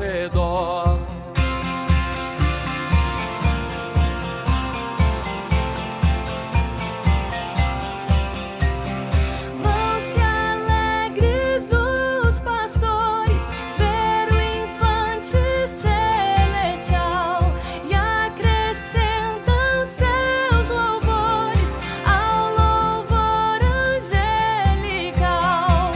redor. Vão-se alegres os pastores ver o infante celestial e acrescentam seus louvores ao louvor angelical.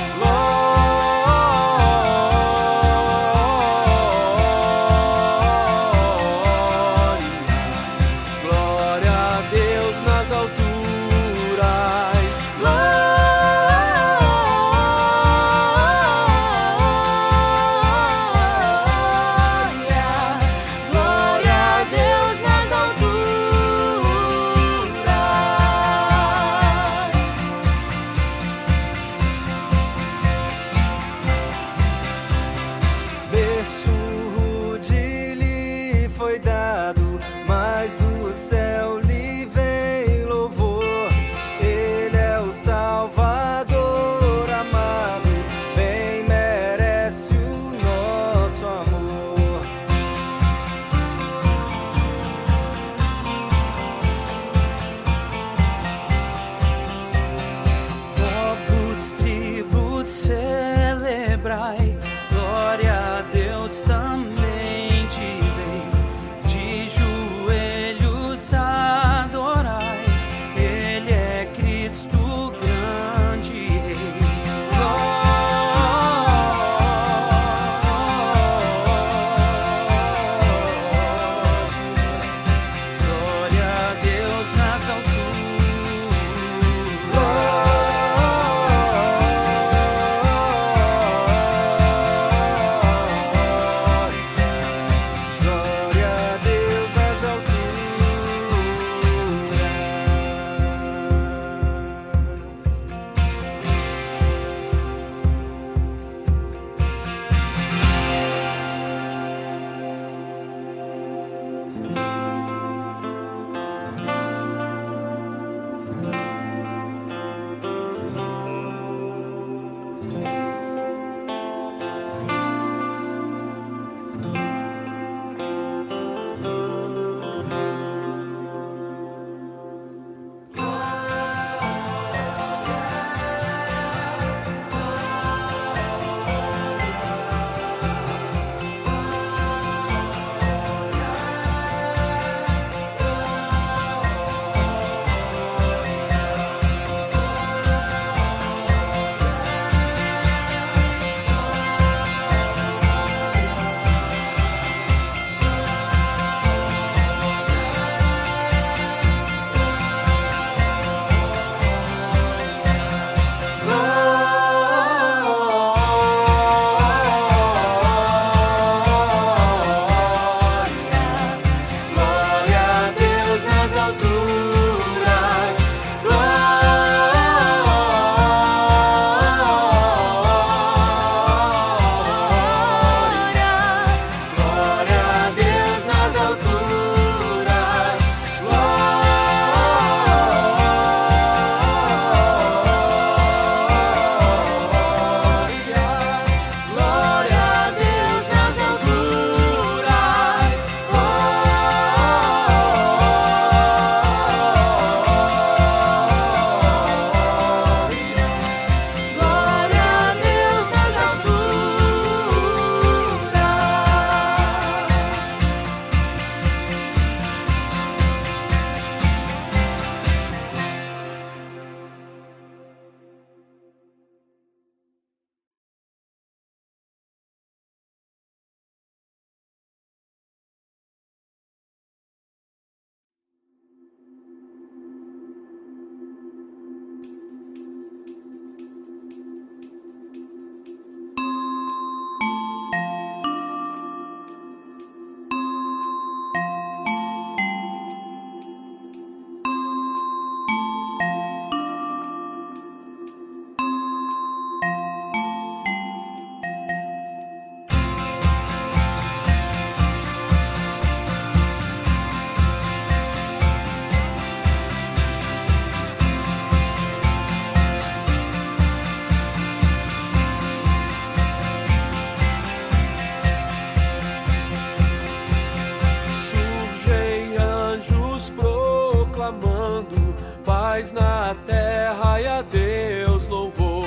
paz na terra e a Deus louvor.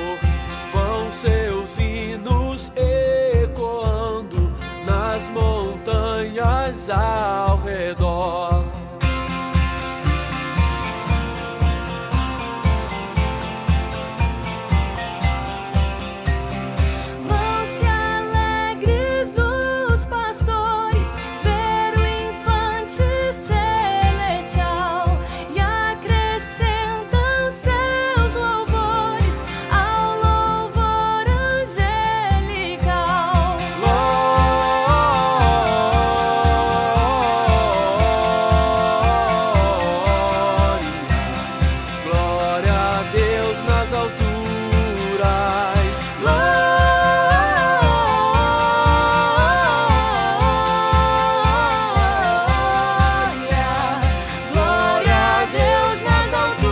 Vão seus hinos ecoando nas montanhas ao redor. Vão-se alegres os pastores ver o infante celestial e acrescentam seus louvores ao louvor angelical. Glória a Deus nas alturas. Glória a Deus nas alturas.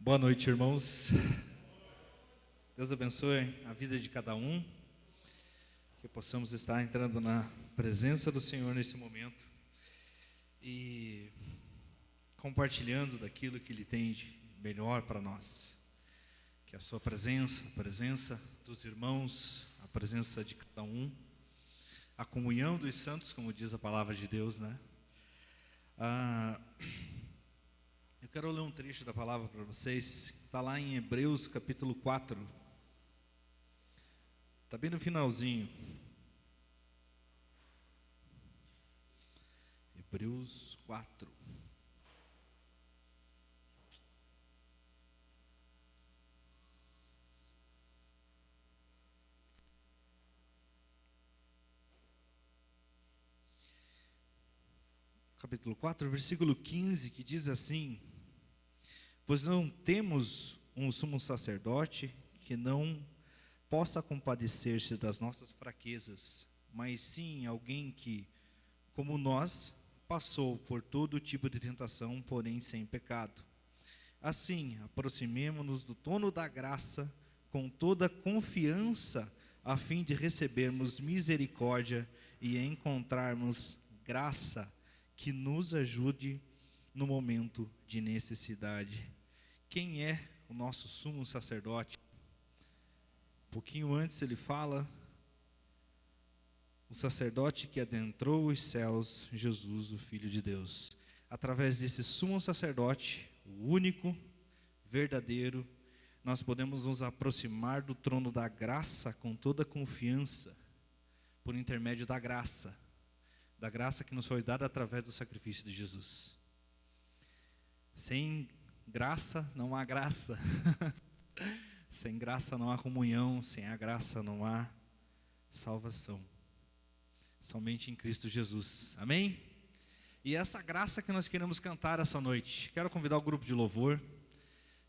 Boa noite, irmãos. Deus abençoe a vida de cada um. Que possamos estar entrando na presença do Senhor nesse momento e compartilhando daquilo que Ele tem de melhor para nós. Que a sua presença, a presença dos irmãos, a presença de cada um, a comunhão dos santos, como diz a palavra de Deus, né? Eu quero ler um trecho da palavra para vocês, está lá em Hebreus capítulo 4, está bem no finalzinho. Hebreus 4. Capítulo 4, versículo 15, que diz assim: pois não temos um sumo sacerdote que não possa compadecer-se das nossas fraquezas, mas sim alguém que, como nós, passou por todo tipo de tentação, porém sem pecado. Assim, aproximemo-nos do trono da graça com toda confiança, a fim de recebermos misericórdia e encontrarmos graça que nos ajude no momento de necessidade. Quem é o nosso sumo sacerdote? Um pouquinho antes ele fala: o sacerdote que adentrou os céus, Jesus, o Filho de Deus. Através desse sumo sacerdote, o único, verdadeiro, nós podemos nos aproximar do trono da graça com toda confiança, por intermédio da graça que nos foi dada através do sacrifício de Jesus. Sem graça não há graça. Sem graça não há comunhão, sem a graça não há salvação. Somente em Cristo Jesus. Amém? E essa graça que nós queremos cantar essa noite. Quero convidar o grupo de louvor.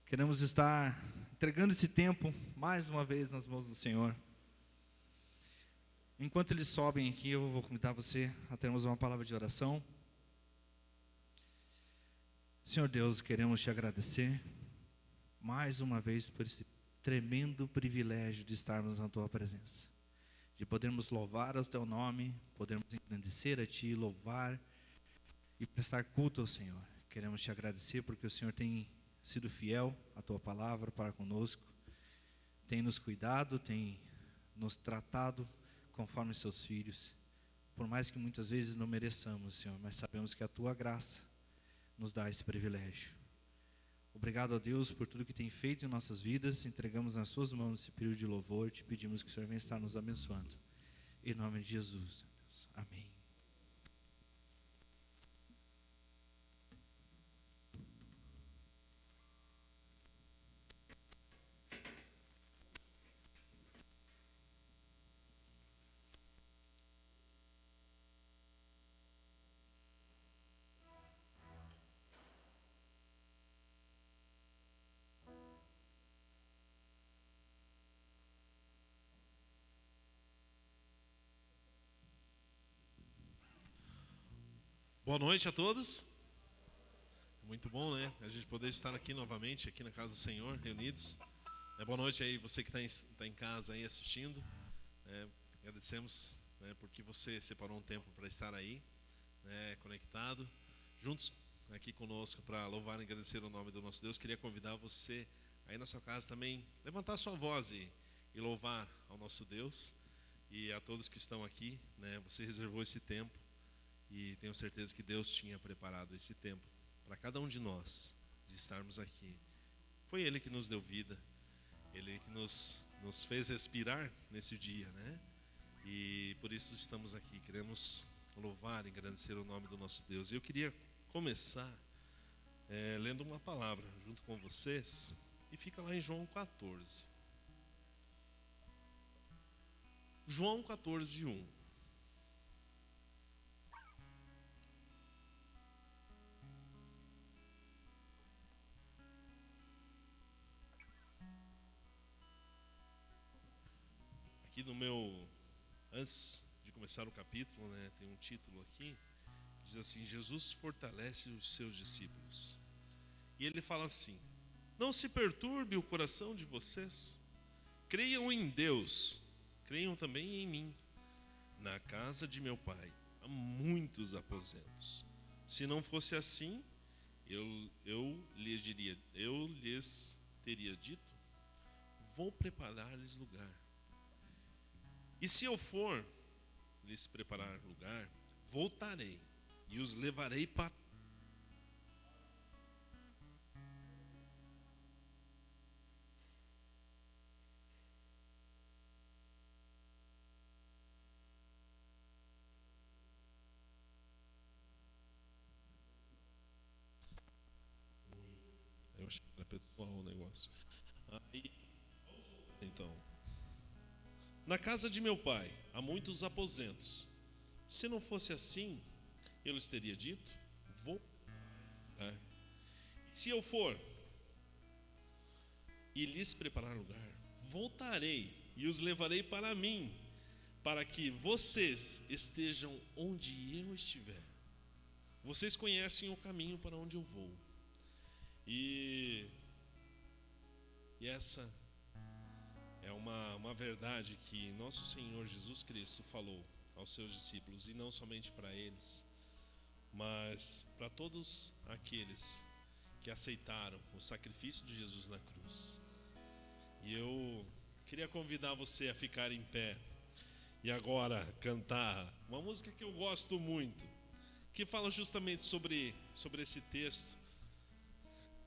Queremos estar entregando esse tempo mais uma vez nas mãos do Senhor. Enquanto eles sobem aqui, eu vou convidar você a termos uma palavra de oração. Senhor Deus, queremos te agradecer mais uma vez por esse tremendo privilégio de estarmos na tua presença, de podermos louvar o teu nome, podermos engrandecer a ti, louvar e prestar culto ao Senhor. Queremos te agradecer porque o Senhor tem sido fiel à tua palavra para conosco, tem nos cuidado, tem nos tratado conforme seus filhos, por mais que muitas vezes não mereçamos, Senhor, mas sabemos que a tua graça nos dá esse privilégio. Obrigado a Deus por tudo que tem feito em nossas vidas. Entregamos nas suas mãos esse período de louvor. Te pedimos que o Senhor venha estar nos abençoando. Em nome de Jesus. Deus. Amém. Boa noite a todos. Muito bom, né? A gente poder estar aqui novamente, aqui na casa do Senhor, reunidos. Boa noite aí, você que está em casa aí assistindo. Agradecemos né, porque você separou um tempo para estar aí, né, conectado, juntos aqui conosco para louvar e agradecer o nome do nosso Deus. Queria convidar você aí na sua casa também, levantar a sua voz e louvar ao nosso Deus. E a todos que estão aqui, né, você reservou esse tempo e tenho certeza que Deus tinha preparado esse tempo para cada um de nós, de estarmos aqui. Foi Ele que nos deu vida, Ele que nos fez respirar nesse dia, né? E por isso estamos aqui, queremos louvar e agradecer o nome do nosso Deus. Eu queria começar lendo uma palavra junto com vocês, e fica lá em João 14. João 14, 1. Aqui no meu, antes de começar o capítulo, né, tem um título aqui, que diz assim: Jesus fortalece os seus discípulos. E ele fala assim: não se perturbe o coração de vocês, creiam em Deus, creiam também em mim. Na casa de meu pai há muitos aposentos. Se não fosse assim, eu lhes teria dito: vou preparar-lhes lugar. E se eu for lhes preparar lugar, voltarei e os levarei para eu achei que era pessoal o negócio. Aí, então, na casa de meu pai há muitos aposentos. Se não fosse assim, eu lhes teria dito: vou. Se eu for e lhes preparar lugar, voltarei e os levarei para mim, para que vocês estejam onde eu estiver. Vocês conhecem o caminho para onde eu vou. E essa é uma verdade que nosso Senhor Jesus Cristo falou aos seus discípulos, e não somente para eles, mas para todos aqueles que aceitaram o sacrifício de Jesus na cruz. E eu queria convidar você a ficar em pé e agora cantar uma música que eu gosto muito, que fala justamente sobre esse texto,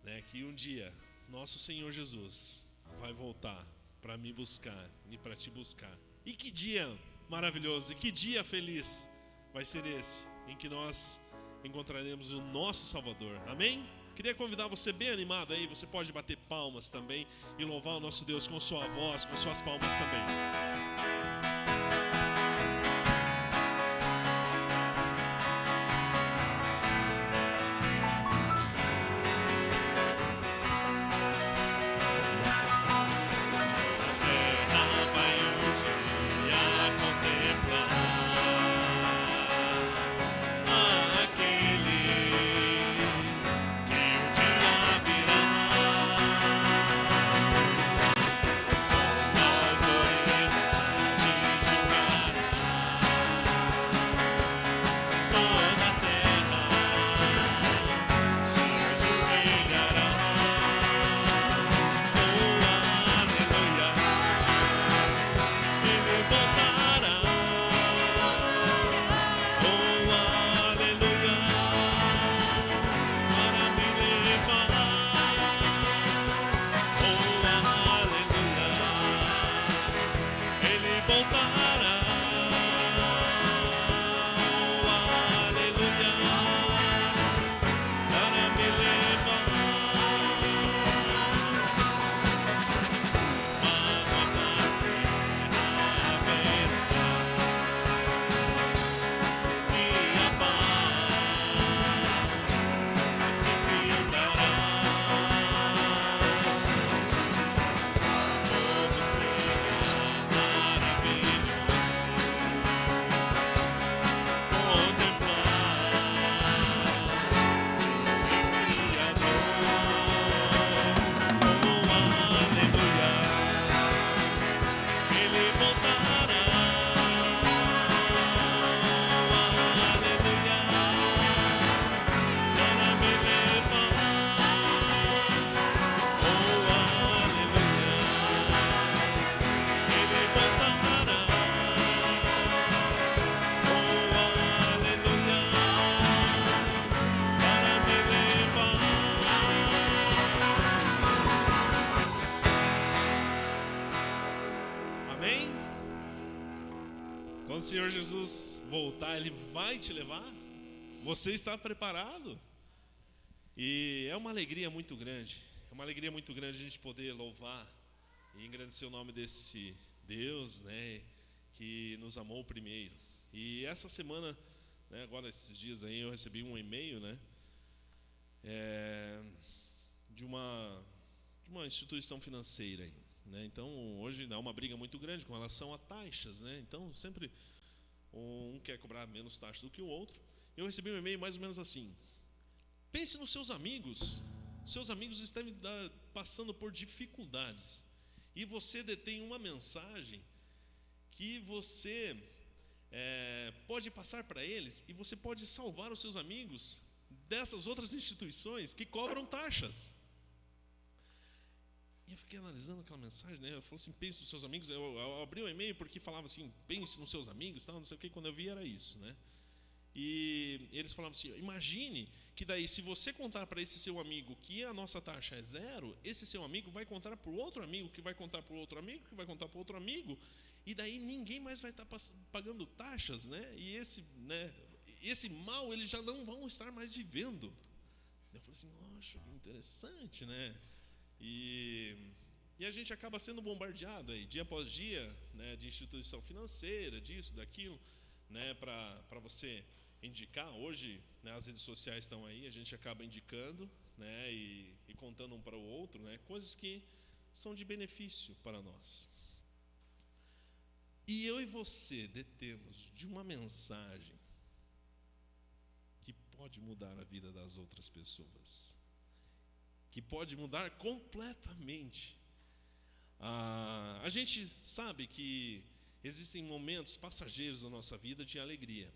né, que um dia nosso Senhor Jesus vai voltar para me buscar e para te buscar. E que dia maravilhoso, e que dia feliz vai ser esse, em que nós encontraremos o nosso Salvador. Amém? Queria convidar você bem animado aí, você pode bater palmas também e louvar o nosso Deus com sua voz, com suas palmas também. Senhor Jesus voltar, Ele vai te levar? Você está preparado? E é uma alegria muito grande. É uma alegria muito grande a gente poder louvar e engrandecer o nome desse Deus, né, que nos amou primeiro. E essa semana, né, agora esses dias aí, eu recebi um e-mail, né, de uma instituição financeira aí, né? Então hoje dá uma briga muito grande com relação a taxas, né? Então sempre um quer cobrar menos taxa do que o outro. Eu recebi um e-mail mais ou menos assim: pense nos seus amigos devem estar passando por dificuldades e você detém uma mensagem que você pode passar para eles, e você pode salvar os seus amigos dessas outras instituições que cobram taxas. E eu fiquei analisando aquela mensagem, né? Eu falei assim: pense nos seus amigos. Eu abri o e-mail porque falava assim: pense nos seus amigos, tal, não sei o que. Quando eu vi era isso, né? E eles falavam assim: imagine que daí, se você contar para esse seu amigo que a nossa taxa é 0, esse seu amigo vai contar para o outro amigo, que vai contar para o outro amigo, que vai contar para o outro amigo, e daí ninguém mais vai estar pagando taxas, né? E esse mal eles já não vão estar mais vivendo. Eu falei assim: nossa, que interessante, né? E a gente acaba sendo bombardeado aí, dia após dia, né, de instituição financeira, disso, daquilo, né, para você indicar. Hoje, né, as redes sociais estão aí, a gente acaba indicando, né, e contando um para o outro, né, coisas que são de benefício para nós. E eu e você detemos de uma mensagem que pode mudar a vida das outras pessoas, que pode mudar completamente. A gente sabe que existem momentos passageiros na nossa vida de alegria,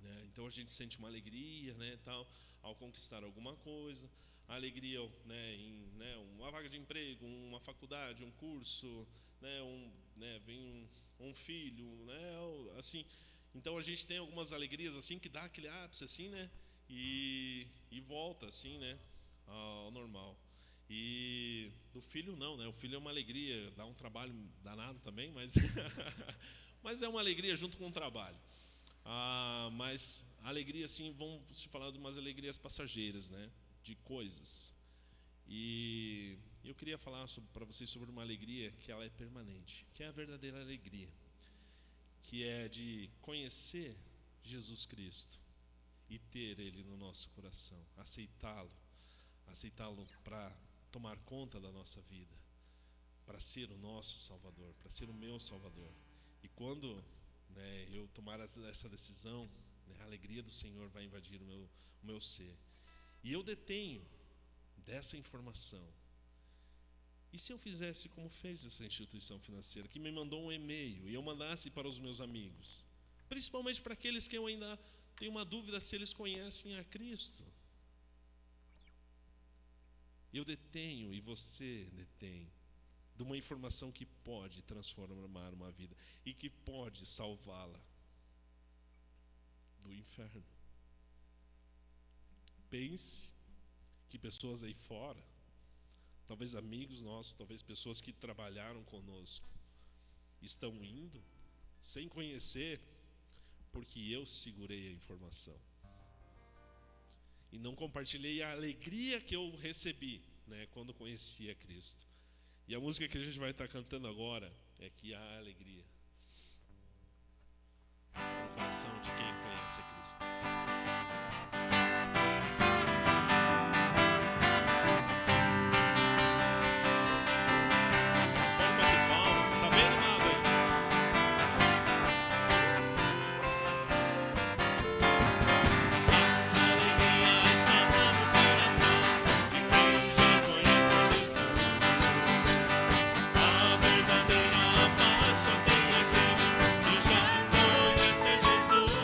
né? Então a gente sente uma alegria, né, tal, ao conquistar alguma coisa, a alegria, né, em, né, uma vaga de emprego, uma faculdade, um curso, né, vem um filho, né, assim. Então a gente tem algumas alegrias assim que dá aquele ápice assim, né, e volta assim, né, ao normal. E do filho não, né? O filho é uma alegria, dá um trabalho danado também, mas mas é uma alegria junto com o trabalho. Mas a alegria, assim, vamos se falar de umas alegrias passageiras, né? De coisas. E eu queria falar para vocês sobre uma alegria que ela é permanente, que é a verdadeira alegria, que é de conhecer Jesus Cristo e ter Ele no nosso coração, aceitá-lo para tomar conta da nossa vida, para ser o nosso Salvador, para ser o meu Salvador. E quando, né, eu tomar essa decisão, né, a alegria do Senhor vai invadir o meu ser. E eu detenho dessa informação. E se eu fizesse como fez essa instituição financeira, que me mandou um e-mail, e eu mandasse para os meus amigos, principalmente para aqueles que eu ainda tenho uma dúvida se eles conhecem a Cristo? Eu detenho, e você detém, de uma informação que pode transformar uma vida e que pode salvá-la do inferno. Pense que pessoas aí fora, talvez amigos nossos, talvez pessoas que trabalharam conosco, estão indo sem conhecer, porque eu segurei a informação e não compartilhei a alegria que eu recebi, né, quando conheci a Cristo. E a música que a gente vai estar cantando agora é que há alegria no coração de quem conhece a Cristo. Pode bater palma, tá bem animado aí. A alegria está no coração de quem já conhece Jesus. A verdadeira paz só tem aquele que já conhece Jesus.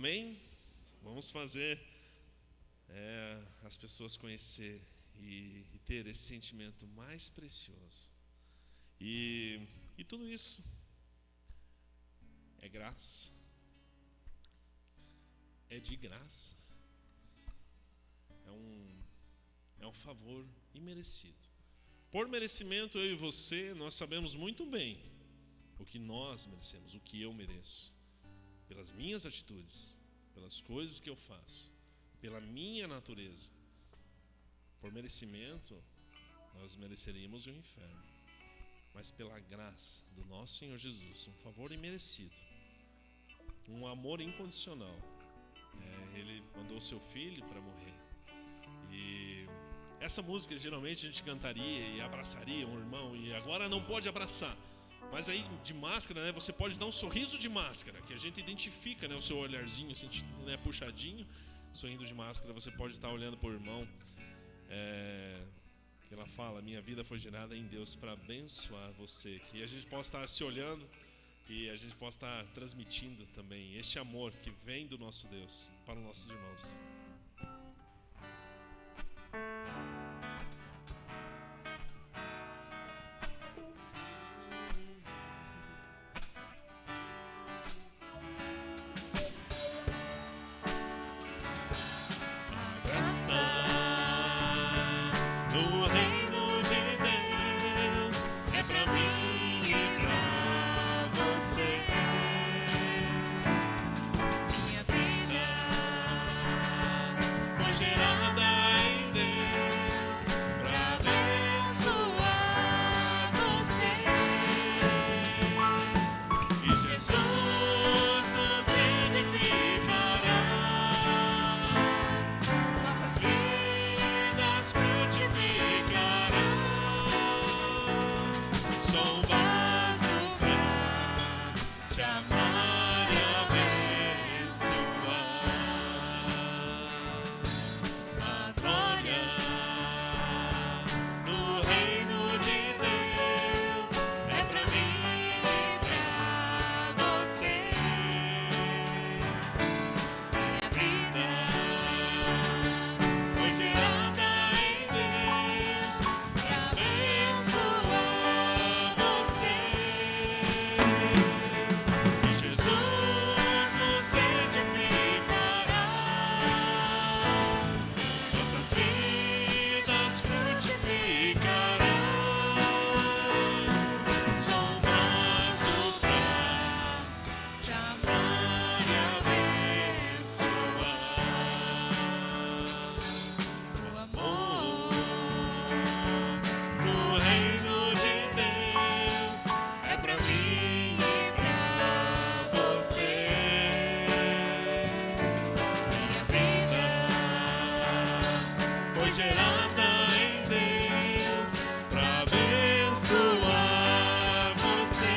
Amém? Vamos fazer as pessoas conhecer e ter esse sentimento mais precioso. E tudo isso é graça. É de graça. É um favor imerecido. Por merecimento, eu e você, nós sabemos muito bem o que nós merecemos, o que eu mereço. Pelas minhas atitudes, pelas coisas que eu faço, pela minha natureza. Por merecimento, nós mereceríamos o inferno. Mas pela graça do nosso Senhor Jesus, um favor imerecido, um amor incondicional, Ele mandou o seu Filho para morrer. E essa música geralmente a gente cantaria e abraçaria um irmão, e agora não pode abraçar. Mas aí de máscara, né, você pode dar um sorriso de máscara, que a gente identifica, né, o seu olharzinho assim, né, puxadinho, sorrindo de máscara. Você pode estar olhando para o irmão, que ela fala: minha vida foi gerada em Deus para abençoar você. Que a gente possa estar se olhando e a gente possa estar transmitindo também este amor que vem do nosso Deus para os nossos irmãos. No reino de Deus é pra mim e pra você. Minha vida foi gerada em Deus pra abençoar você. E Jesus nos edificará, nossas vidas frutificarão. Sou um vaso pra te amar e abençoar. A glória no reino de Deus é pra mim e pra você. Minha vida foi gerada em Deus pra abençoar você. E Jesus nos edificará, nossas vidas frutificarão. Sou um vaso pra te amar e abençoar. O amor no reino de Deus é pra mim e pra você. Minha vida foi gerada em Deus pra abençoar você.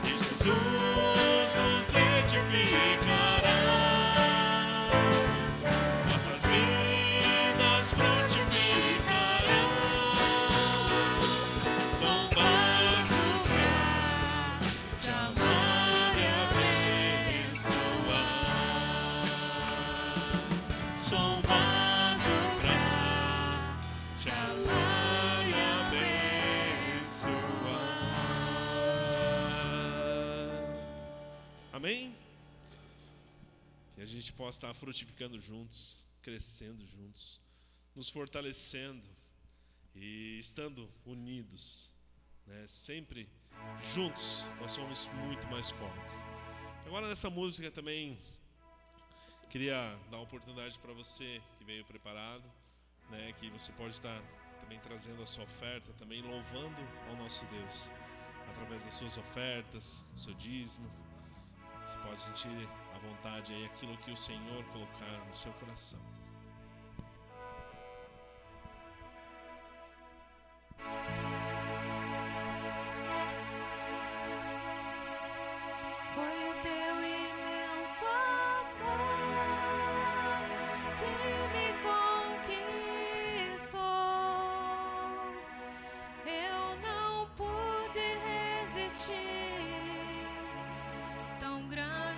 E Jesus nos edificará, nossas vidas frutificarão. Sou um vaso pra te amar e abençoar. Sou um vaso pra te amar e abençoar. Amém? Que a gente possa estar frutificando juntos, crescendo juntos, nos fortalecendo e estando unidos, né? Sempre juntos nós somos muito mais fortes. Agora nessa música também queria dar uma oportunidade para você que veio preparado, né? Que você pode estar também trazendo a sua oferta, também louvando ao nosso Deus através das suas ofertas, do seu dízimo. Você pode sentir à vontade aí aquilo que o Senhor colocar no seu coração. Foi o teu imenso amor que me conquistou. Eu não pude resistir, tão grande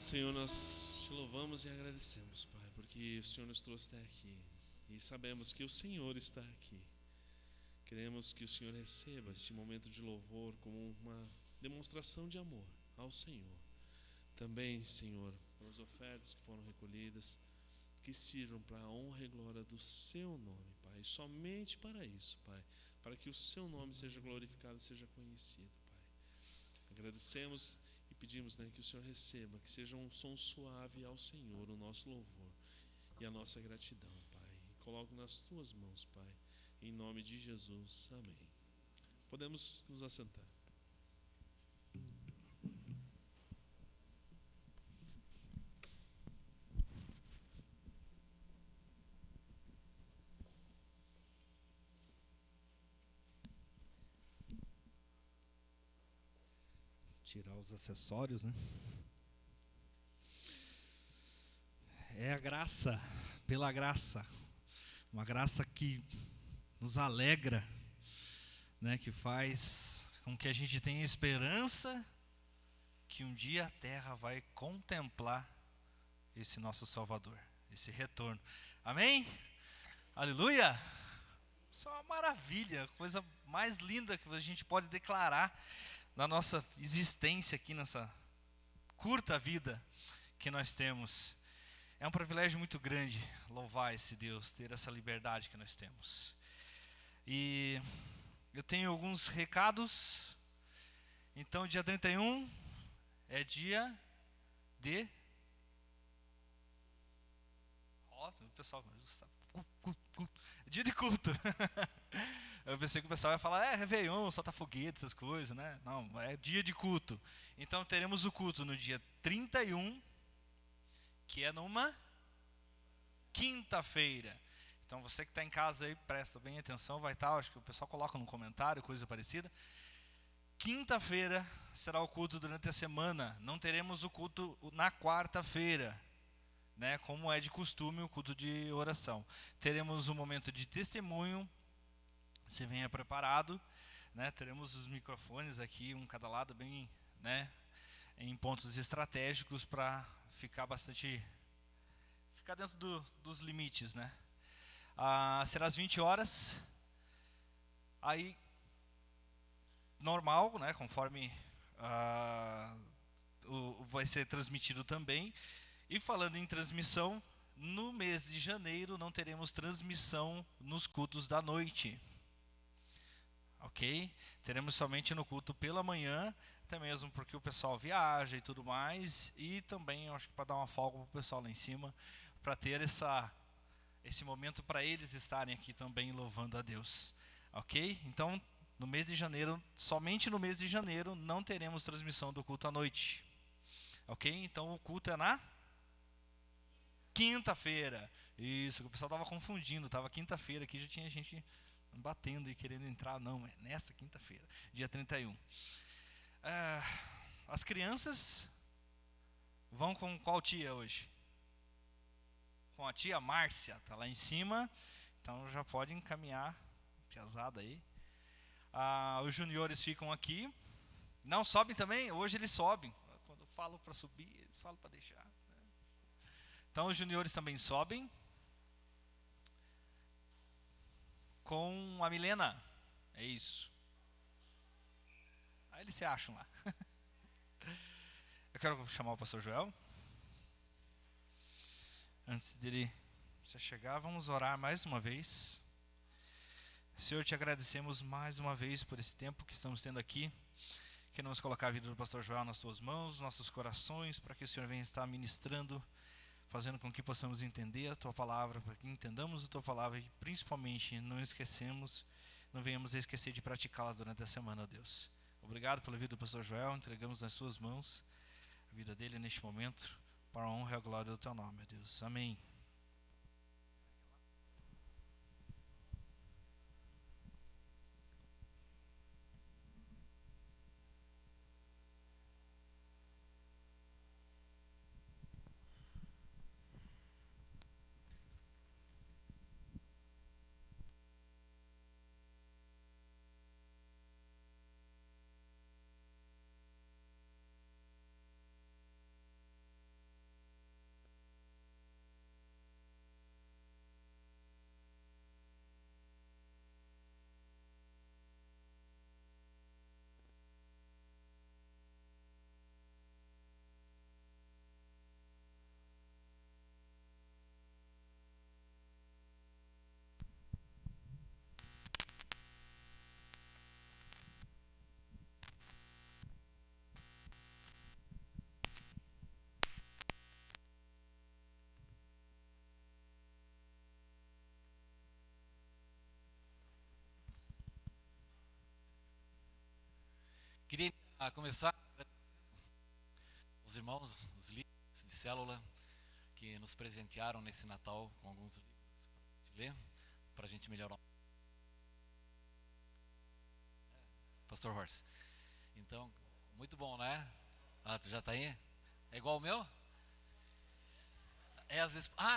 Senhor, nós te louvamos e agradecemos, Pai, porque o Senhor nos trouxe até aqui e sabemos que o Senhor está aqui. Queremos que o Senhor receba este momento de louvor como uma demonstração de amor ao Senhor. Também, Senhor, pelas ofertas que foram recolhidas, que sirvam para a honra e glória do Seu nome, Pai. Somente para isso, Pai, para que o Seu nome seja glorificado e seja conhecido, Pai. Agradecemos e pedimos, né, que o Senhor receba, que seja um som suave ao Senhor, o nosso louvor e a nossa gratidão, Pai. E coloco nas Tuas mãos, Pai, em nome de Jesus. Amém. Podemos nos assentar. Tirar os acessórios, né? É a graça, pela graça. Uma graça que nos alegra, né? Que faz com que a gente tenha esperança que um dia a terra vai contemplar esse nosso Salvador, esse retorno. Amém? Aleluia! Isso é uma maravilha, a coisa mais linda que a gente pode declarar na nossa existência aqui nessa curta vida que nós temos. É um privilégio muito grande louvar esse Deus, ter essa liberdade que nós temos. E eu tenho alguns recados. Então, dia 31 é dia de... Ó, o pessoal... Dia de culto. Eu pensei que o pessoal ia falar, Réveillon, solta foguete, essas coisas, né? Não, é dia de culto. Então teremos o culto no dia 31, que é numa quinta-feira. Então você que está em casa aí, presta bem atenção, vai estar, acho que o pessoal coloca no comentário, coisa parecida. Quinta-feira será o culto durante a semana. Não teremos o culto na quarta-feira, né? Como é de costume o culto de oração. Teremos um momento de testemunho. Você venha preparado, né? Teremos os microfones aqui, um cada lado, bem, né, em pontos estratégicos para ficar dentro dos limites, né? Será às 20 horas, aí normal, né? Conforme vai ser transmitido também. E falando em transmissão, no mês de janeiro não teremos transmissão nos cultos da noite. Ok? Teremos somente no culto pela manhã, até mesmo porque o pessoal viaja e tudo mais, e também eu acho que para dar uma folga para o pessoal lá em cima, para ter esse momento para eles estarem aqui também louvando a Deus. Ok? Então, no mês de janeiro, somente no mês de janeiro, não teremos transmissão do culto à noite. Ok? Então o culto é na quinta-feira. Isso, o pessoal estava confundindo, estava quinta-feira aqui, já tinha gente batendo e querendo entrar. Não, é nessa quinta-feira, dia 31. As crianças vão com qual tia hoje? Com a tia Márcia, está lá em cima, então já pode encaminhar, piazada aí. Os juniores ficam aqui. Não sobem também? Hoje eles sobem. Quando eu falo para subir, eles falam para deixar. Então os juniores também sobem. Com a Milena. É isso. Aí eles se acham lá. Eu quero chamar o pastor Joel. Antes dele se chegar, vamos orar mais uma vez. Senhor, te agradecemos mais uma vez por esse tempo que estamos tendo aqui. Queremos colocar a vida do pastor Joel nas tuas mãos, nossos corações, para que o Senhor venha estar ministrando, fazendo com que possamos entender a tua palavra, para que entendamos a tua palavra e principalmente não venhamos a esquecer de praticá-la durante a semana, ó Deus. Obrigado pela vida do pastor Joel, entregamos nas suas mãos a vida dele neste momento, para a honra e a glória do teu nome, ó Deus. Amém. Queria começar os irmãos, os líderes de célula que nos presentearam nesse Natal com alguns livros para ler, para a gente melhorar. Pastor Horst. Então, muito bom, né? Ah, tu já está aí? É igual o meu?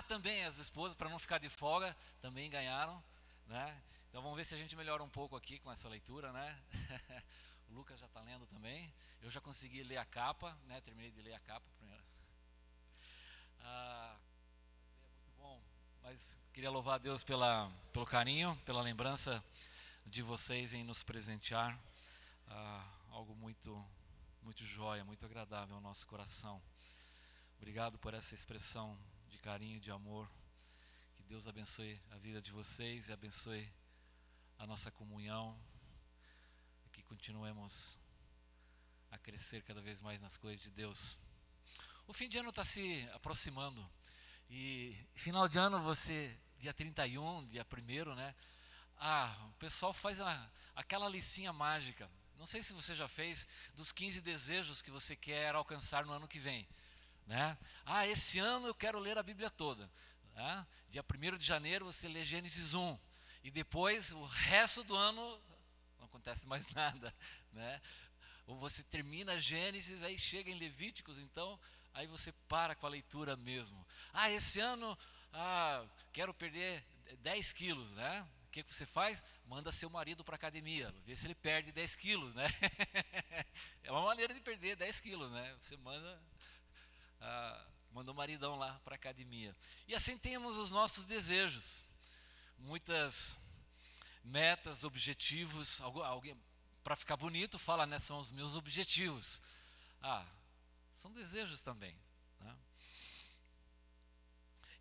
Também as esposas, para não ficar de folga, também ganharam, né? Então vamos ver se a gente melhora um pouco aqui com essa leitura, né? O Lucas já está lendo também. Eu já consegui ler a capa, né? Terminei de ler a capa primeiro. É muito bom. Mas queria louvar a Deus pelo carinho, pela lembrança de vocês em nos presentear. Algo muito, muito joia, muito agradável ao nosso coração. Obrigado por essa expressão de carinho, de amor. Que Deus abençoe a vida de vocês e abençoe a nossa comunhão. Que continuemos a crescer cada vez mais nas coisas de Deus. O fim de ano está se aproximando. E final de ano, dia 31, dia 1º, né? O pessoal faz aquela listinha mágica. Não sei se você já fez, dos 15 desejos que você quer alcançar no ano que vem, né? Esse ano eu quero ler a Bíblia toda, né? Dia 1º de janeiro você lê Gênesis 1, e depois o resto do ano não acontece mais nada, né? Ou você termina Gênesis, aí chega em Levíticos, então aí você para com a leitura mesmo. Esse ano quero perder 10 quilos, né? O que você faz? Manda seu marido para a academia, vê se ele perde 10 quilos, né? É uma maneira de perder 10 quilos, né? Você manda o maridão lá para a academia. E assim temos os nossos desejos, muitas metas, objetivos. Alguém, para ficar bonito, fala, né? São os meus objetivos. São desejos também, né?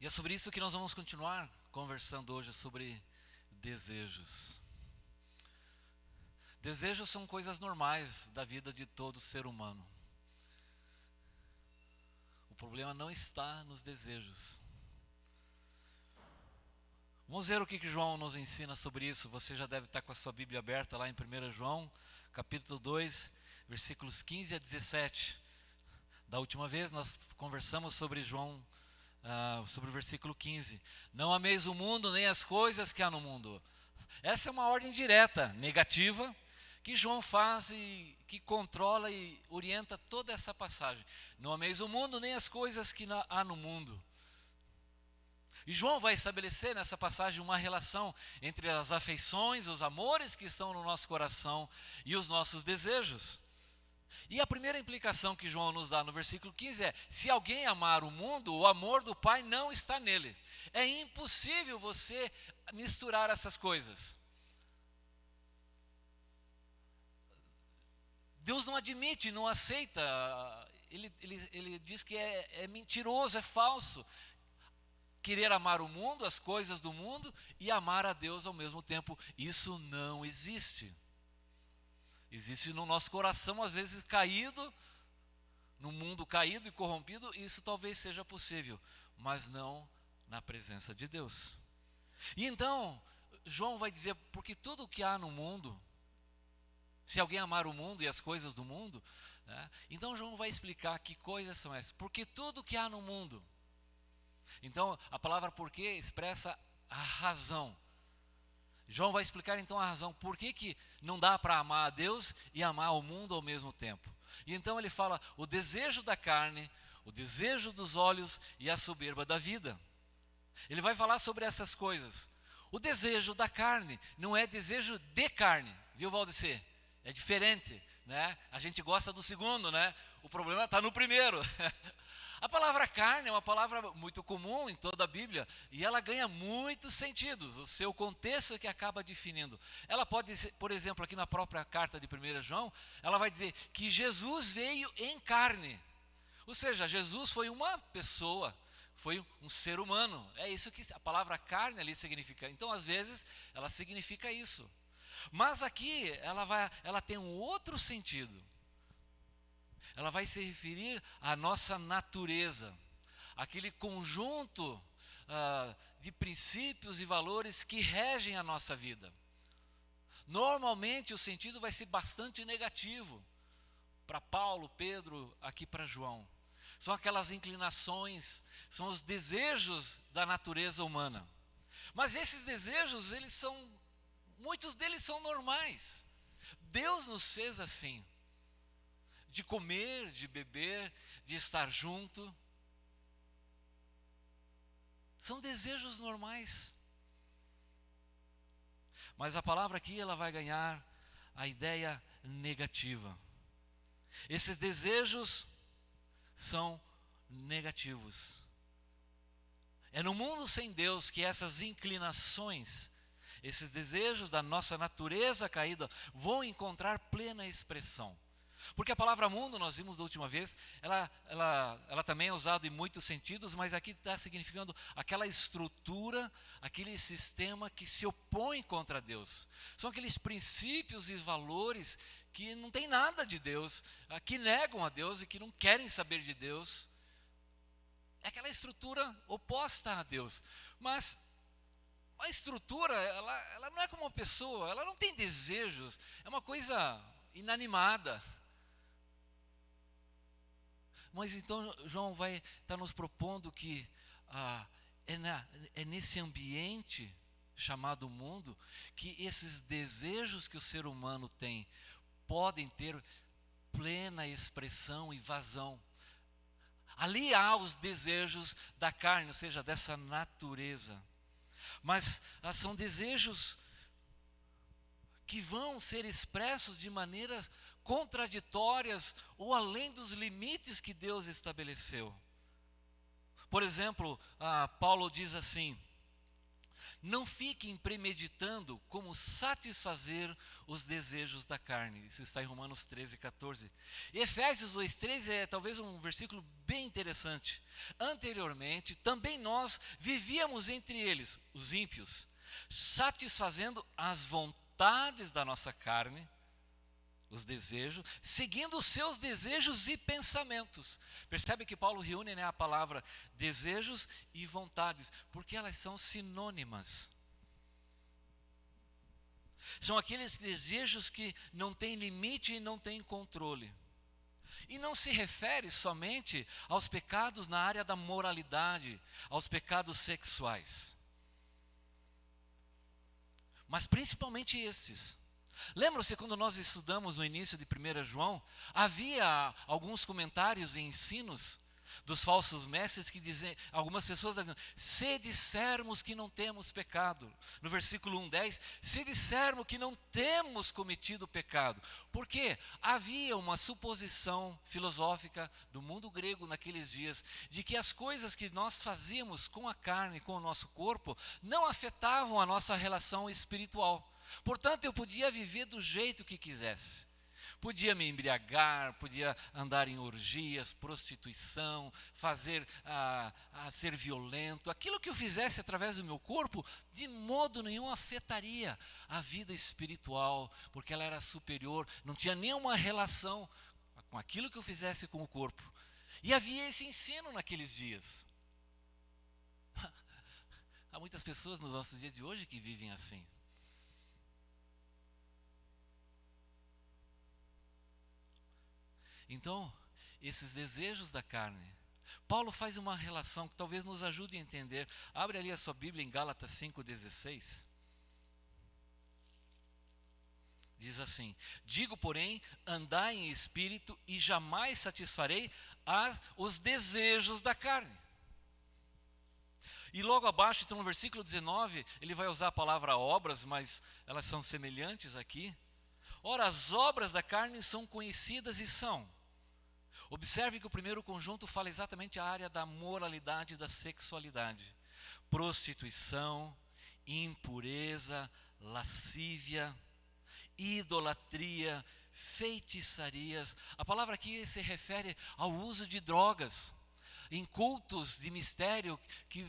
E é sobre isso que nós vamos continuar conversando hoje, sobre desejos. Desejos são coisas normais da vida de todo ser humano. O problema não está nos desejos. Vamos ver o que João nos ensina sobre isso. Você já deve estar com a sua Bíblia aberta lá em 1 João, capítulo 2, versículos 15 a 17. Da última vez nós conversamos sobre João, sobre o versículo 15. Não ameis o mundo, nem as coisas que há no mundo. Essa é uma ordem direta, negativa, que João faz e que controla e orienta toda essa passagem. Não ameis o mundo, nem as coisas que há no mundo. E João vai estabelecer nessa passagem uma relação entre as afeições, os amores que estão no nosso coração e os nossos desejos. E a primeira implicação que João nos dá no versículo 15 é: se alguém amar o mundo, o amor do Pai não está nele. É impossível você misturar essas coisas. Deus não admite, não aceita, ele diz que é mentiroso, é falso querer amar o mundo, as coisas do mundo, e amar a Deus ao mesmo tempo. Isso não existe. Existe no nosso coração, às vezes caído, no mundo caído e corrompido, isso talvez seja possível, mas não na presença de Deus. E então, João vai dizer, porque tudo o que há no mundo, se alguém amar o mundo e as coisas do mundo, né? Então João vai explicar que coisas são essas. Porque tudo o que há no mundo. Então, a palavra porquê expressa a razão. João vai explicar então a razão, por que não dá para amar a Deus e amar o mundo ao mesmo tempo. E então ele fala, o desejo da carne, o desejo dos olhos e a soberba da vida. Ele vai falar sobre essas coisas. O desejo da carne não é desejo de carne, viu, Valdecir? É diferente, né? A gente gosta do segundo, né? O problema está no primeiro. A palavra carne é uma palavra muito comum em toda a Bíblia e ela ganha muitos sentidos. O seu contexto é que acaba definindo. Ela pode ser, por exemplo, aqui na própria carta de 1 João, ela vai dizer que Jesus veio em carne. Ou seja, Jesus foi uma pessoa, foi um ser humano. É isso que a palavra carne ali significa. Então, às vezes, ela significa isso. Mas aqui, ela tem um outro sentido. Ela vai se referir à nossa natureza, aquele conjunto de princípios e valores que regem a nossa vida. Normalmente o sentido vai ser bastante negativo, para Paulo, Pedro, aqui para João. São aquelas inclinações, são os desejos da natureza humana. Mas esses desejos, muitos deles são normais. Deus nos fez assim, de comer, de beber, de estar junto. São desejos normais. Mas a palavra aqui, ela vai ganhar a ideia negativa. Esses desejos são negativos. É no mundo sem Deus que essas inclinações, esses desejos da nossa natureza caída vão encontrar plena expressão. Porque a palavra mundo, nós vimos da última vez, ela também é usada em muitos sentidos, mas aqui está significando aquela estrutura, aquele sistema que se opõe contra Deus. São aqueles princípios e valores que não tem nada de Deus, que negam a Deus e que não querem saber de Deus. É aquela estrutura oposta a Deus. Mas a estrutura, ela não é como uma pessoa, ela não tem desejos, é uma coisa inanimada. Mas então João vai estar nos propondo que é nesse ambiente chamado mundo que esses desejos que o ser humano tem podem ter plena expressão e vazão. Ali há os desejos da carne, ou seja, dessa natureza. Mas são desejos que vão ser expressos de maneiras contraditórias ou além dos limites que Deus estabeleceu. Por exemplo, Paulo diz assim: não fiquem premeditando como satisfazer os desejos da carne. Isso está em Romanos 13, 14. Efésios 2:13 é talvez um versículo bem interessante. Anteriormente, também nós vivíamos entre eles, os ímpios, satisfazendo as vontades da nossa carne, os desejos, seguindo os seus desejos e pensamentos. Percebe que Paulo reúne, a palavra desejos e vontades, porque elas são sinônimas. São aqueles desejos que não têm limite e não têm controle. E não se refere somente aos pecados na área da moralidade, aos pecados sexuais, mas principalmente esses. Lembram-se quando nós estudamos no início de 1 João, havia alguns comentários e ensinos dos falsos mestres que dizem, algumas pessoas dizem, se dissermos que não temos pecado. No versículo 1:10, se dissermos que não temos cometido pecado. Porque havia uma suposição filosófica do mundo grego naqueles dias, de que as coisas que nós fazíamos com a carne, com o nosso corpo, não afetavam a nossa relação espiritual. Portanto, eu podia viver do jeito que quisesse. Podia me embriagar, podia andar em orgias, prostituição, ser violento. Aquilo que eu fizesse através do meu corpo, de modo nenhum afetaria a vida espiritual, porque ela era superior, não tinha nenhuma relação com aquilo que eu fizesse com o corpo. E havia esse ensino naqueles dias. Há muitas pessoas nos nossos dias de hoje que vivem assim. Então, esses desejos da carne, Paulo faz uma relação que talvez nos ajude a entender. Abre ali a sua Bíblia em Gálatas 5:16. Diz assim: digo, porém, andai em espírito e jamais satisfarei os desejos da carne. E logo abaixo, então no versículo 19, ele vai usar a palavra obras, mas elas são semelhantes aqui. Ora, as obras da carne são conhecidas e são. Observe que o primeiro conjunto fala exatamente a área da moralidade e da sexualidade. Prostituição, impureza, lascívia, idolatria, feitiçarias. A palavra aqui se refere ao uso de drogas, em cultos de mistério que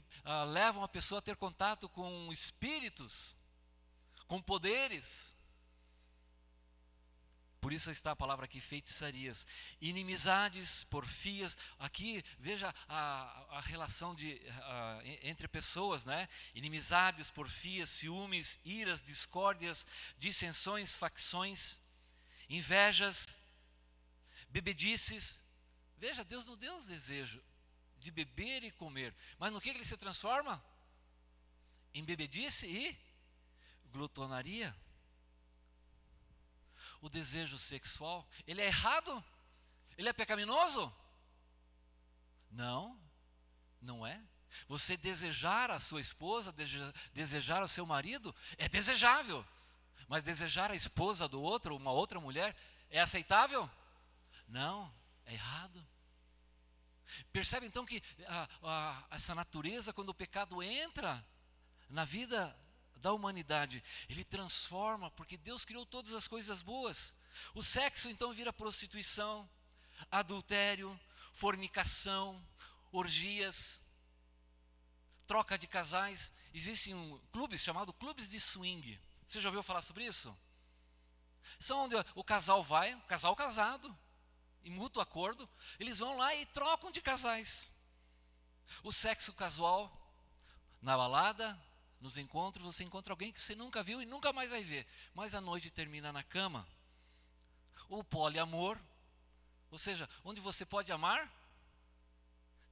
levam a pessoa a ter contato com espíritos, com poderes. Por isso está a palavra aqui, feitiçarias, inimizades, porfias. Aqui, veja a relação entre pessoas, né? Inimizades, porfias, ciúmes, iras, discórdias, dissensões, facções, invejas, bebedices. Veja, Deus não deu os desejos de beber e comer. Mas no que ele se transforma? Em bebedice e glutonaria. O desejo sexual, ele é errado? Ele é pecaminoso? Não, não é. Você desejar a sua esposa, desejar o seu marido, é desejável. Mas desejar a esposa do outro, uma outra mulher, é aceitável? Não, é errado. Percebe então que essa natureza, quando o pecado entra na vida da humanidade, ele transforma, porque Deus criou todas as coisas boas. O sexo então vira prostituição, adultério, fornicação, orgias, troca de casais. Existem clubes chamados clubes de swing. Você já ouviu falar sobre isso? São onde o casal vai, o casal casado, em mútuo acordo, eles vão lá e trocam de casais. O sexo casual, na balada, nos encontros, você encontra alguém que você nunca viu e nunca mais vai ver, mas a noite termina na cama. O poliamor, ou seja, onde você pode amar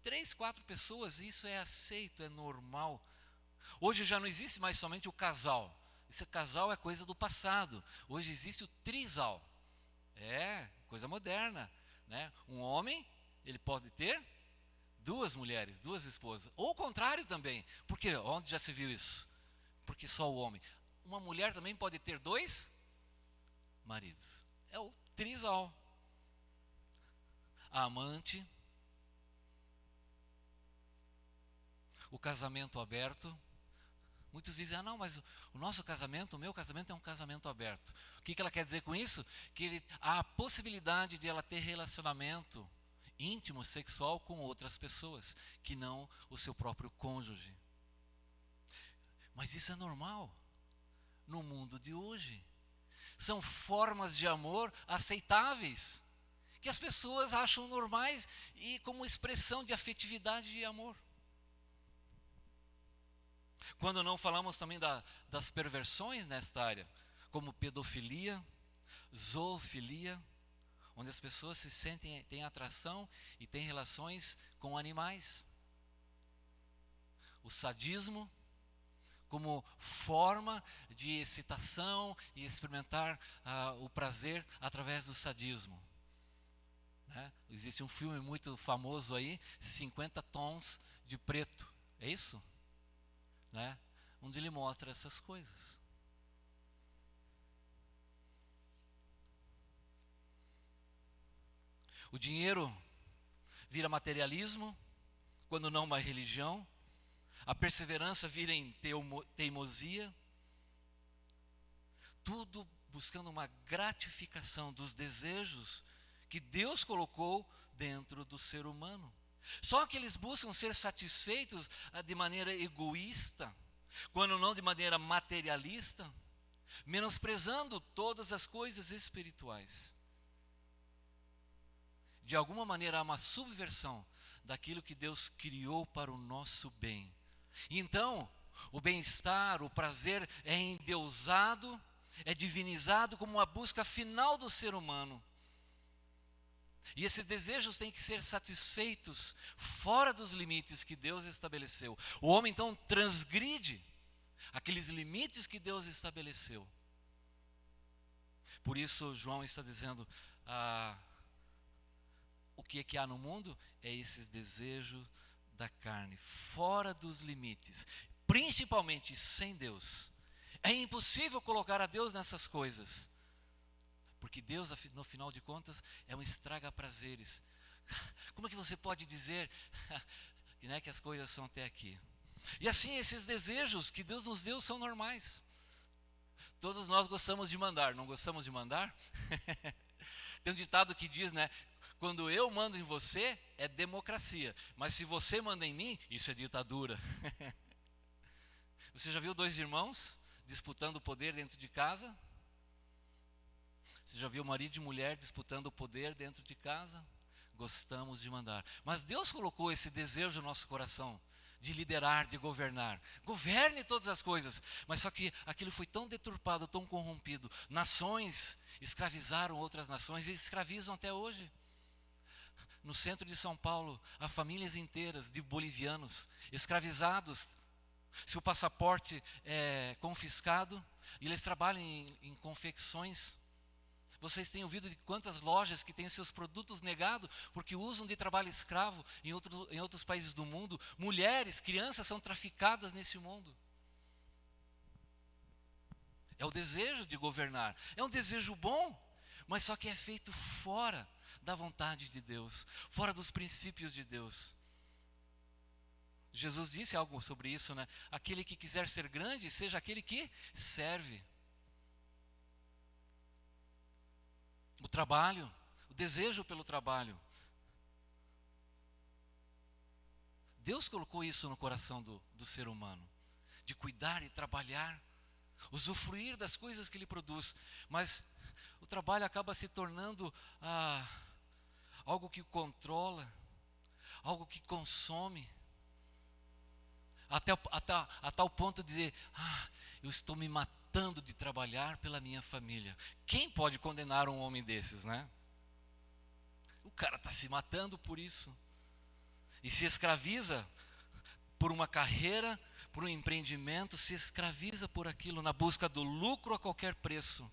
3, 4 pessoas, isso é aceito, é normal. Hoje já não existe mais somente o casal. Esse casal é coisa do passado. Hoje existe o trisal. É coisa moderna, né? Um homem, ele pode ter 2 mulheres, 2 esposas. Ou o contrário também. Por quê? Onde já se viu isso? Porque só o homem. Uma mulher também pode ter 2 maridos. É o trisal. A amante. O casamento aberto. Muitos dizem, não, mas o nosso casamento, o meu casamento é um casamento aberto. O que ela quer dizer com isso? Que há a possibilidade de ela ter relacionamento íntimo, sexual com outras pessoas, que não o seu próprio cônjuge. Mas isso é normal no mundo de hoje. São formas de amor aceitáveis, que as pessoas acham normais e como expressão de afetividade e amor. Quando não falamos também das perversões nesta área, como pedofilia, zoofilia, onde as pessoas se sentem, têm atração e têm relações com animais. O sadismo, como forma de excitação e experimentar o prazer através do sadismo. Né? Existe um filme muito famoso aí, 50 Tons de Preto, é isso? Né? Onde ele mostra essas coisas. O dinheiro vira materialismo, quando não uma religião. A perseverança vira em teimosia. Tudo buscando uma gratificação dos desejos que Deus colocou dentro do ser humano. Só que eles buscam ser satisfeitos de maneira egoísta, quando não de maneira materialista, menosprezando todas as coisas espirituais. De alguma maneira há uma subversão daquilo que Deus criou para o nosso bem. Então, o bem-estar, o prazer é endeusado, é divinizado como uma busca final do ser humano. E esses desejos têm que ser satisfeitos fora dos limites que Deus estabeleceu. O homem então transgride aqueles limites que Deus estabeleceu. Por isso João está dizendo, o que é que há no mundo? É esse desejo da carne, fora dos limites, principalmente sem Deus. É impossível colocar a Deus nessas coisas. Porque Deus, no final de contas, é um estraga-prazeres. Como é que você pode dizer né, que as coisas são até aqui? E assim, esses desejos que Deus nos deu são normais. Todos nós gostamos de mandar, não gostamos de mandar? Tem um ditado que diz, né? Quando eu mando em você, é democracia. Mas se você manda em mim, isso é ditadura. Você já viu 2 irmãos disputando o poder dentro de casa? Você já viu marido e mulher disputando o poder dentro de casa? Gostamos de mandar. Mas Deus colocou esse desejo no nosso coração, de liderar, de governar. Governe todas as coisas. Mas só que aquilo foi tão deturpado, tão corrompido. Nações escravizaram outras nações e escravizam até hoje. no centro de São Paulo, há famílias inteiras de bolivianos escravizados. Se o passaporte é confiscado, e eles trabalham em confecções. Vocês têm ouvido de quantas lojas que têm seus produtos negados porque usam de trabalho escravo em outros países do mundo. Mulheres, crianças são traficadas nesse mundo. É o desejo de governar. É um desejo bom, mas só que é feito fora da vontade de Deus, fora dos princípios de Deus. Jesus disse algo sobre isso, né? Aquele que quiser ser grande, seja aquele que serve. O trabalho, o desejo pelo trabalho. Deus colocou isso no coração do ser humano, de cuidar e trabalhar, usufruir das coisas que Ele produz. Mas o trabalho acaba se tornando algo que controla, algo que consome, a tal ponto de dizer, eu estou me matando de trabalhar pela minha família. Quem pode condenar um homem desses, né? O cara está se matando por isso. E se escraviza por uma carreira, por um empreendimento, se escraviza por aquilo, na busca do lucro a qualquer preço.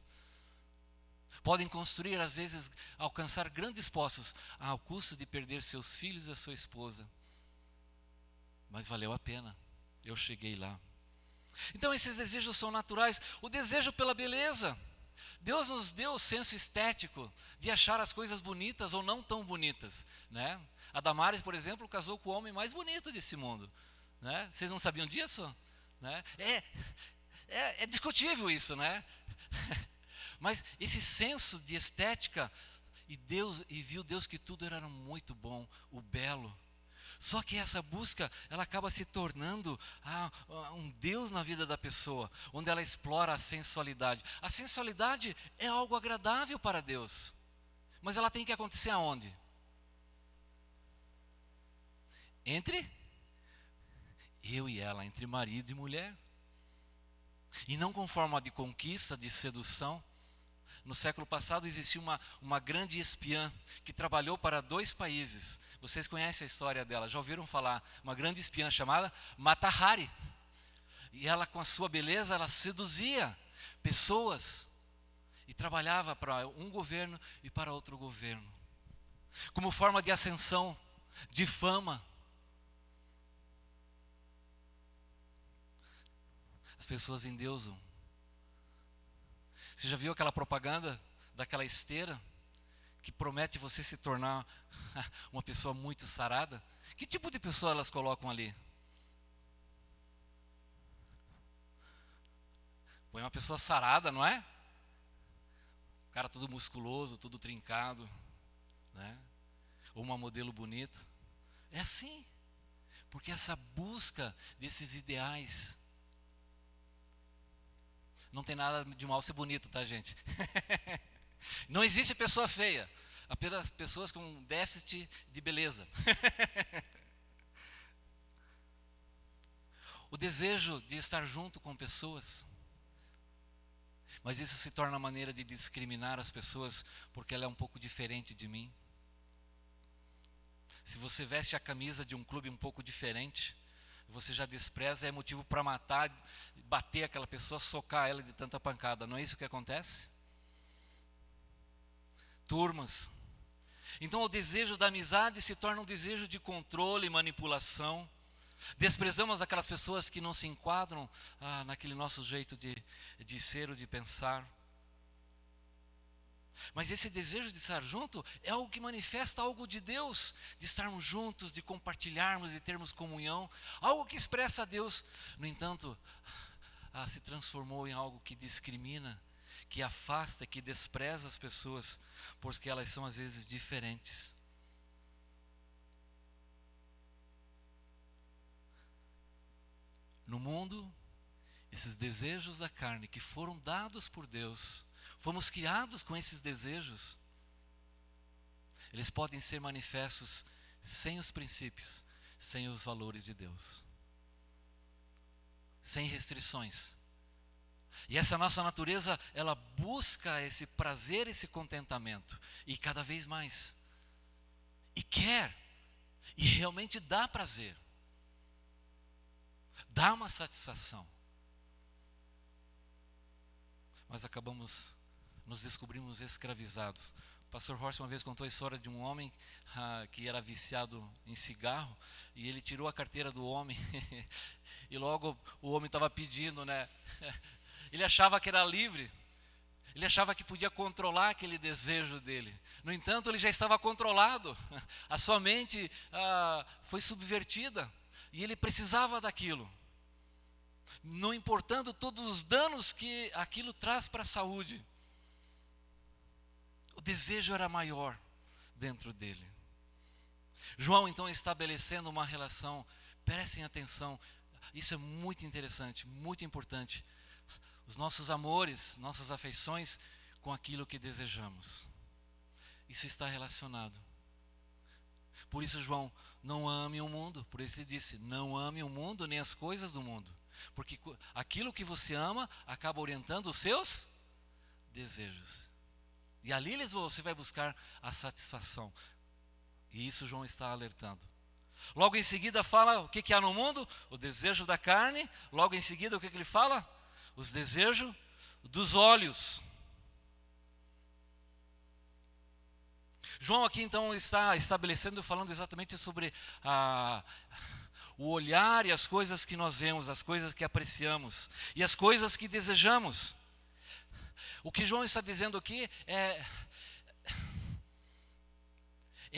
Podem construir, às vezes, alcançar grandes postos, ao custo de perder seus filhos e a sua esposa. Mas valeu a pena, eu cheguei lá. Então esses desejos são naturais. O desejo pela beleza. Deus nos deu o senso estético de achar as coisas bonitas ou não tão bonitas, né? A Damares, por exemplo, casou com o homem mais bonito desse mundo, né? Vocês não sabiam disso? Né? É discutível isso, né? Mas esse senso de estética, e viu Deus que tudo era muito bom, o belo. Só que essa busca, ela acaba se tornando um Deus na vida da pessoa, onde ela explora a sensualidade. A sensualidade é algo agradável para Deus, mas ela tem que acontecer aonde? Entre eu e ela, entre marido e mulher. E não com forma de conquista, de sedução. No século passado existia uma grande espiã que trabalhou para 2 países. Vocês conhecem a história dela, já ouviram falar? Uma grande espiã chamada Mata Hari. E ela, com a sua beleza, ela seduzia pessoas e trabalhava para um governo e para outro governo, como forma de ascensão, de fama. As pessoas endeusam. Você já viu aquela propaganda daquela esteira que promete você se tornar uma pessoa muito sarada? Que tipo de pessoa elas colocam ali? Põe uma pessoa sarada, não é? O cara todo musculoso, todo trincado, né? Ou uma modelo bonita. É assim, porque essa busca desses ideais. Não tem nada de mal ser bonito, tá, gente? Não existe pessoa feia, apenas pessoas com déficit de beleza. O desejo de estar junto com pessoas, mas isso se torna uma maneira de discriminar as pessoas, porque ela é um pouco diferente de mim. Se você veste a camisa de um clube um pouco diferente, você já despreza, é motivo para matar, bater aquela pessoa, socar ela de tanta pancada. Não é isso que acontece? Turmas. Então o desejo da amizade se torna um desejo de controle e manipulação. Desprezamos aquelas pessoas que não se enquadram naquele nosso jeito de ser ou de pensar. Mas esse desejo de estar junto é algo que manifesta algo de Deus, de estarmos juntos, de compartilharmos, de termos comunhão, algo que expressa a Deus. No entanto, se transformou em algo que discrimina, que afasta, que despreza as pessoas, porque elas são às vezes diferentes. No mundo, esses desejos da carne que foram dados por Deus, fomos criados com esses desejos, eles podem ser manifestos sem os princípios, sem os valores de Deus, sem restrições. E essa nossa natureza, ela busca esse prazer, esse contentamento, e cada vez mais. e quer, e realmente dá prazer, dá uma satisfação. Mas nos descobrimos escravizados. O pastor Horst uma vez contou a história de um homem que era viciado em cigarro, e ele tirou a carteira do homem, e logo o homem estava pedindo, né? Ele achava que era livre, ele achava que podia controlar aquele desejo dele. No entanto, ele já estava controlado, a sua mente foi subvertida, e ele precisava daquilo, não importando todos os danos que aquilo traz para a saúde. O desejo era maior dentro dele. João então estabelecendo uma relação, prestem atenção, isso é muito interessante, muito importante. Os nossos amores, nossas afeições com aquilo que desejamos. Isso está relacionado. Por isso João, não ame o mundo, por isso ele disse, não ame o mundo nem as coisas do mundo. Porque aquilo que você ama acaba orientando os seus desejos. E ali você vai buscar a satisfação. E isso João está alertando. Logo em seguida fala o que há no mundo? O desejo da carne. Logo em seguida o que ele fala? Os desejos dos olhos. João aqui então está estabelecendo, falando exatamente sobre o olhar e as coisas que nós vemos, as coisas que apreciamos e as coisas que desejamos. O que João está dizendo aqui é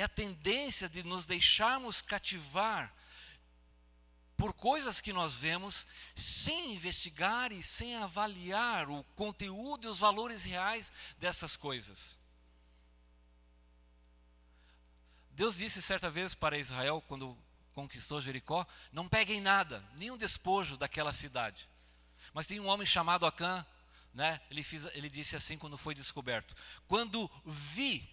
a tendência de nos deixarmos cativar por coisas que nós vemos, sem investigar e sem avaliar o conteúdo e os valores reais dessas coisas. Deus disse certa vez para Israel, quando conquistou Jericó, não peguem nada, nenhum despojo daquela cidade. Mas tem um homem chamado Acã, né? Ele disse assim quando foi descoberto: quando vi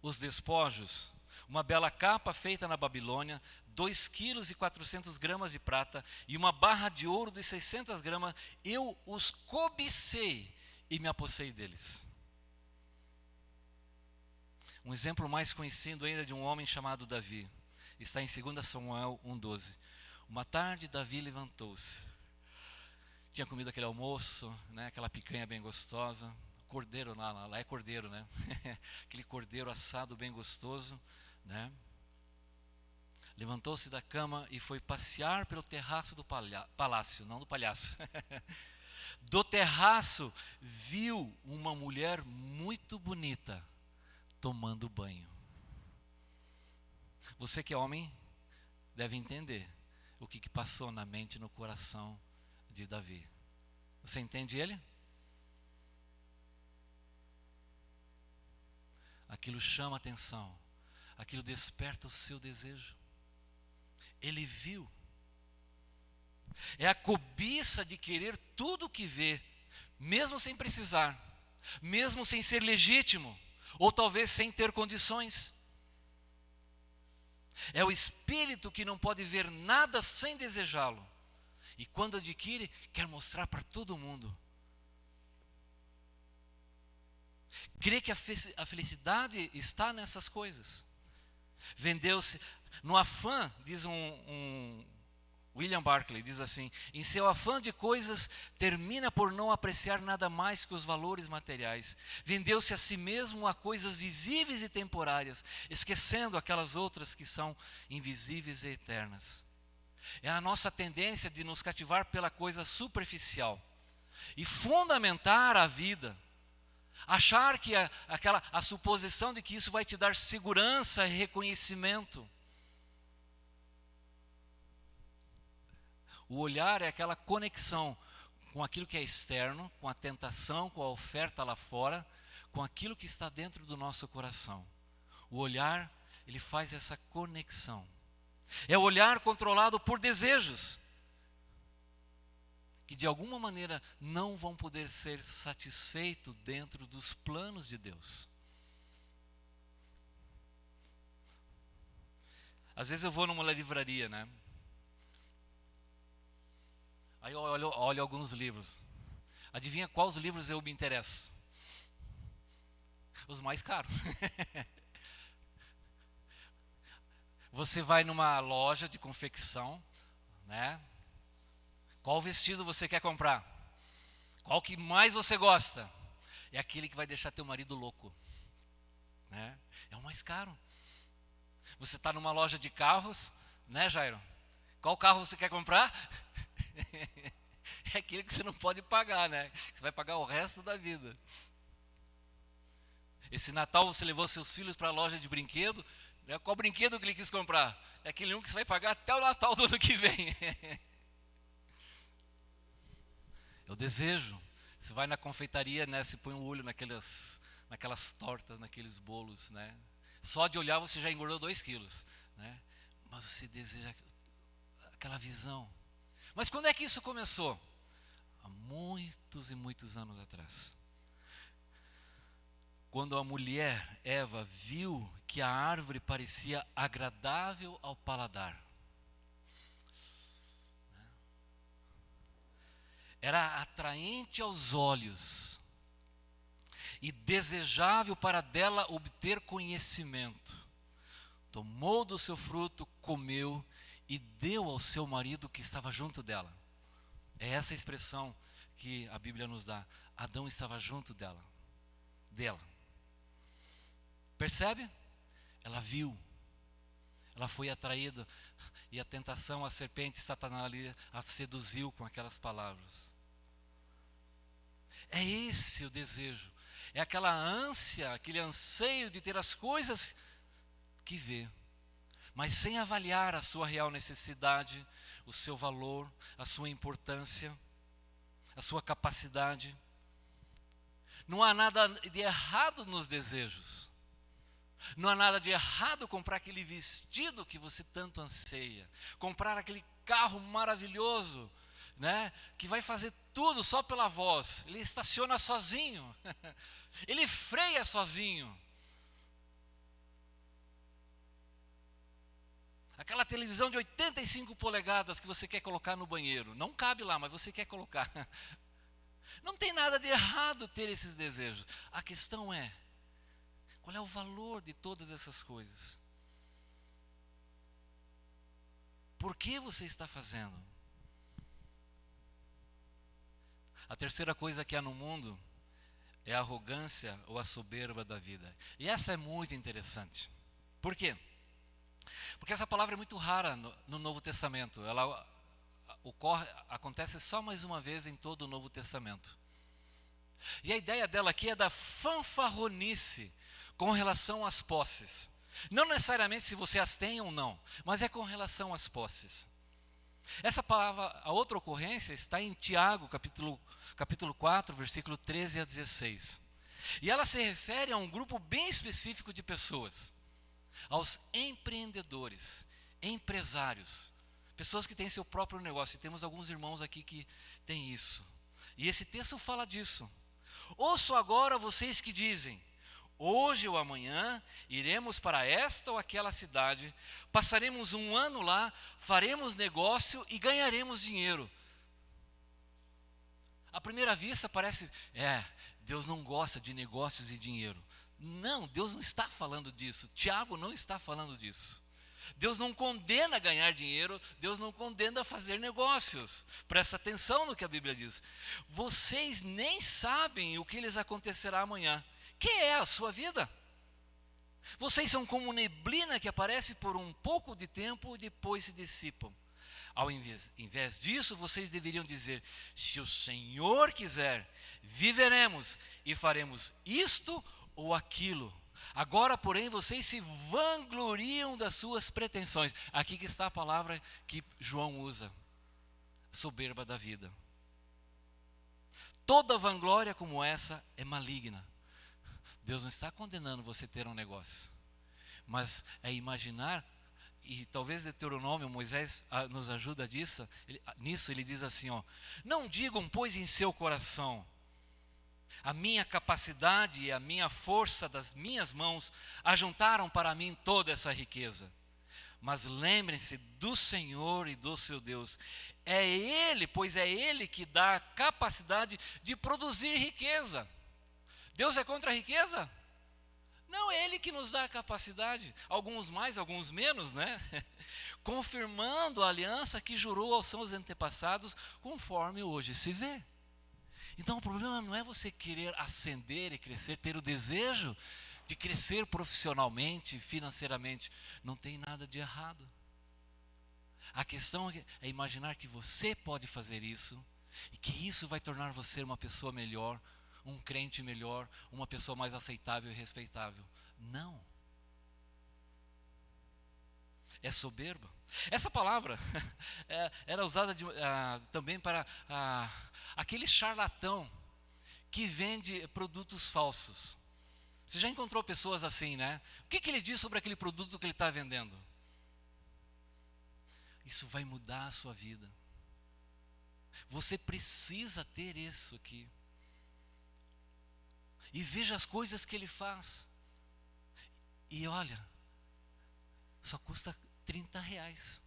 os despojos, uma bela capa feita na Babilônia, 2,4 kg de prata e uma barra de ouro de 600 gramas, eu os cobicei e me apossei deles. Um exemplo mais conhecido ainda de um homem chamado Davi, está em 2 Samuel 1,12. Uma tarde Davi levantou-se, tinha comido aquele almoço, né, aquela picanha bem gostosa, cordeiro, lá é cordeiro, né? Aquele cordeiro assado bem gostoso, né? Levantou-se da cama e foi passear pelo terraço do palácio, não do palhaço. Do terraço viu uma mulher muito bonita tomando banho. Você que é homem deve entender o que passou na mente e no coração de Davi. Você entende ele? Aquilo chama a atenção, aquilo desperta o seu desejo. Ele viu. É a cobiça de querer tudo o que vê, mesmo sem precisar, mesmo sem ser legítimo, ou talvez sem ter condições. É o espírito que não pode ver nada sem desejá-lo. E quando adquire, quer mostrar para todo mundo. Crê que a felicidade está nessas coisas. Vendeu-se no afã, diz William Barclay, diz assim: em seu afã de coisas, termina por não apreciar nada mais que os valores materiais. Vendeu-se a si mesmo a coisas visíveis e temporárias, esquecendo aquelas outras que são invisíveis e eternas. É a nossa tendência de nos cativar pela coisa superficial e fundamentar a vida. Achar que a suposição de que isso vai te dar segurança e reconhecimento. O olhar é aquela conexão com aquilo que é externo, com a tentação, com a oferta lá fora, com aquilo que está dentro do nosso coração. O olhar, ele faz essa conexão. É o olhar controlado por desejos, que de alguma maneira não vão poder ser satisfeitos dentro dos planos de Deus. Às vezes eu vou numa livraria, né? Aí eu olho alguns livros. Adivinha quais livros eu me interesso? Os mais caros. Você vai numa loja de confecção, né? Qual vestido você quer comprar? Qual que mais você gosta? É aquele que vai deixar teu marido louco, né? É o mais caro. Você está numa loja de carros, né, Jairo? Qual carro você quer comprar? É aquele que você não pode pagar, né? Você vai pagar o resto da vida. Esse Natal você levou seus filhos para a loja de brinquedo, né? Qual brinquedo que ele quis comprar? É aquele um que você vai pagar até o Natal do ano que vem. É o desejo. Você vai na confeitaria, né? Você põe o olho naquelas tortas, naqueles bolos, né? Só de olhar você já engordou 2 quilos, né? Mas você deseja aquela visão. Mas quando é que isso começou? Há muitos e muitos anos atrás. Quando a mulher, Eva, viu que a árvore parecia agradável ao paladar. Era atraente aos olhos e desejável para dela obter conhecimento. Tomou do seu fruto, comeu e deu ao seu marido que estava junto dela. É essa a expressão que a Bíblia nos dá. Adão estava junto dela. Percebe? Ela viu. Ela foi atraída e a tentação, a serpente, Satanás ali a seduziu com aquelas palavras. É esse o desejo. É aquela ânsia, aquele anseio de ter as coisas que vê, mas sem avaliar a sua real necessidade, o seu valor, a sua importância, a sua capacidade. Não há nada de errado nos desejos. Não há nada de errado comprar aquele vestido que você tanto anseia, comprar aquele carro maravilhoso, né, que vai fazer tudo só pela voz. Ele estaciona sozinho, ele freia sozinho. Aquela televisão de 85 polegadas que você quer colocar no banheiro, não cabe lá, mas você quer colocar. Não tem nada de errado ter esses desejos. A questão é, qual é o valor de todas essas coisas? Por que você está fazendo? A terceira coisa que há no mundo é a arrogância ou a soberba da vida. E essa é muito interessante. Por quê? Porque essa palavra é muito rara no Novo Testamento. Ela acontece só mais uma vez em todo o Novo Testamento. E a ideia dela aqui é da fanfarronice com relação às posses. Não necessariamente se você as tem ou não, mas é com relação às posses. Essa palavra, a outra ocorrência, está em Tiago, capítulo 4, versículo 13 a 16. E ela se refere a um grupo bem específico de pessoas, aos empreendedores, empresários, pessoas que têm seu próprio negócio. E temos alguns irmãos aqui que têm isso. E esse texto fala disso. Ouço agora vocês que dizem: hoje ou amanhã iremos para esta ou aquela cidade, passaremos um ano lá, faremos negócio e ganharemos dinheiro. À primeira vista parece, Deus não gosta de negócios e dinheiro. Não, Deus não está falando disso. Tiago não está falando disso. Deus não condena ganhar dinheiro, Deus não condena fazer negócios. Presta atenção no que a Bíblia diz. Vocês nem sabem o que lhes acontecerá amanhã. Que é a sua vida? Vocês são como neblina que aparece por um pouco de tempo e depois se dissipam. Ao invés disso, vocês deveriam dizer: se o Senhor quiser, viveremos e faremos isto ou aquilo. Agora, porém, vocês se vangloriam das suas pretensões. Aqui que está a palavra que João usa: soberba da vida. Toda vanglória como essa é maligna. Deus não está condenando você ter um negócio, mas é imaginar, e talvez Deuteronômio, Moisés nos ajuda nisso, ele diz assim, não digam, pois, em seu coração: a minha capacidade e a minha força das minhas mãos ajuntaram para mim toda essa riqueza. Mas lembrem-se do Senhor e do seu Deus. É Ele, pois é Ele que dá a capacidade de produzir riqueza. Deus é contra a riqueza? Não, é Ele que nos dá a capacidade, alguns mais, alguns menos, né? Confirmando a aliança que jurou aos seus antepassados, conforme hoje se vê. Então o problema não é você querer ascender e crescer, ter o desejo de crescer profissionalmente, financeiramente. Não tem nada de errado. A questão é imaginar que você pode fazer isso e que isso vai tornar você uma pessoa melhor, um crente melhor, uma pessoa mais aceitável e respeitável. Não. É soberba. Essa palavra era usada também para aquele charlatão que vende produtos falsos. Você já encontrou pessoas assim, né? O que ele diz sobre aquele produto que ele está vendendo? Isso vai mudar a sua vida. Você precisa ter isso aqui. E veja as coisas que ele faz. E olha, só custa R$30.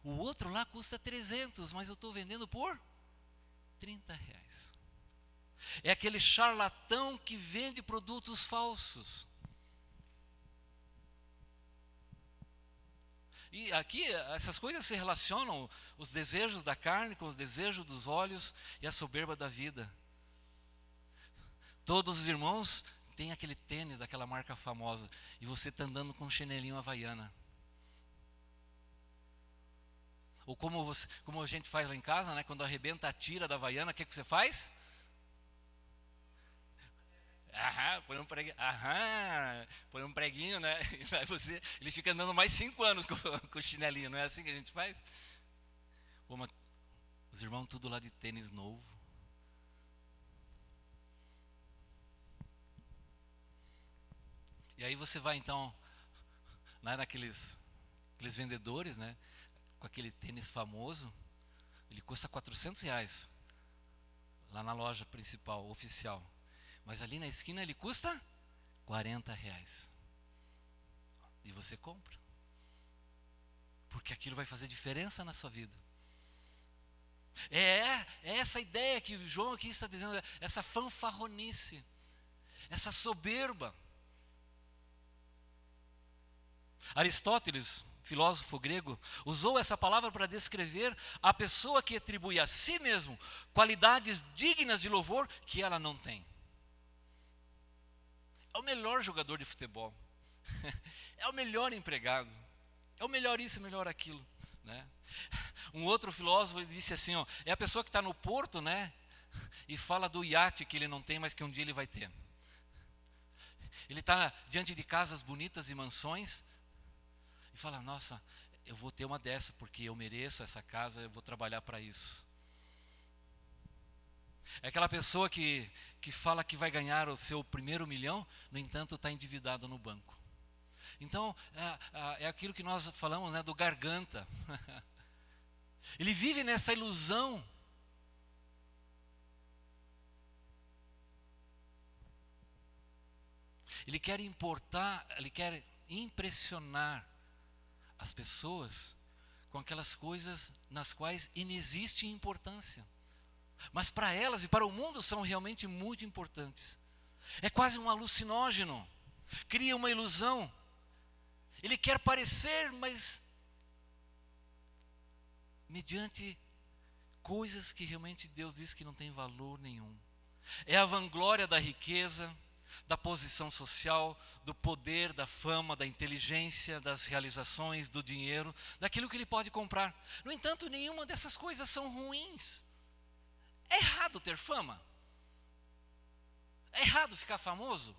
O outro lá custa 300, mas eu estou vendendo por R$30. É aquele charlatão que vende produtos falsos. E aqui essas coisas se relacionam, os desejos da carne com os desejos dos olhos e a soberba da vida. Todos os irmãos têm aquele tênis daquela marca famosa e você está andando com um chinelinho havaiana. Ou como a gente faz lá em casa, né? Quando arrebenta a tira da havaiana, o que você faz? Põe um preguinho, né? E aí ele fica andando mais 5 anos com o chinelinho, não é assim que a gente faz? Os irmãos tudo lá de tênis novo. E aí você vai então, lá naqueles vendedores, né? Com aquele tênis famoso, ele custa R$400 lá na loja principal, oficial. Mas ali na esquina ele custa R$40. E você compra. Porque aquilo vai fazer diferença na sua vida. É essa ideia que o João aqui está dizendo, essa fanfarronice, essa soberba. Aristóteles, filósofo grego, usou essa palavra para descrever a pessoa que atribui a si mesmo qualidades dignas de louvor que ela não tem. É o melhor jogador de futebol, é o melhor empregado, é o melhor isso, o melhor aquilo, né? Um outro filósofo disse assim, é a pessoa que está no porto, né? E fala do iate que ele não tem, mas que um dia ele vai ter. Ele está diante de casas bonitas e mansões e fala, nossa, eu vou ter uma dessa porque eu mereço essa casa, eu vou trabalhar para isso. É aquela pessoa que fala que vai ganhar o seu primeiro milhão, no entanto está endividado no banco. Então, é aquilo que nós falamos, né, do garganta. Ele vive nessa ilusão. Ele quer impressionar as pessoas com aquelas coisas nas quais inexiste importância. Mas para elas e para o mundo são realmente muito importantes. É quase um alucinógeno. Cria uma ilusão. Ele quer parecer, mas mediante coisas que realmente Deus diz que não tem valor nenhum. É a vanglória da riqueza, da posição social, do poder, da fama, da inteligência, das realizações, do dinheiro, daquilo que ele pode comprar. No entanto, nenhuma dessas coisas são ruins. É errado ter fama? É errado ficar famoso?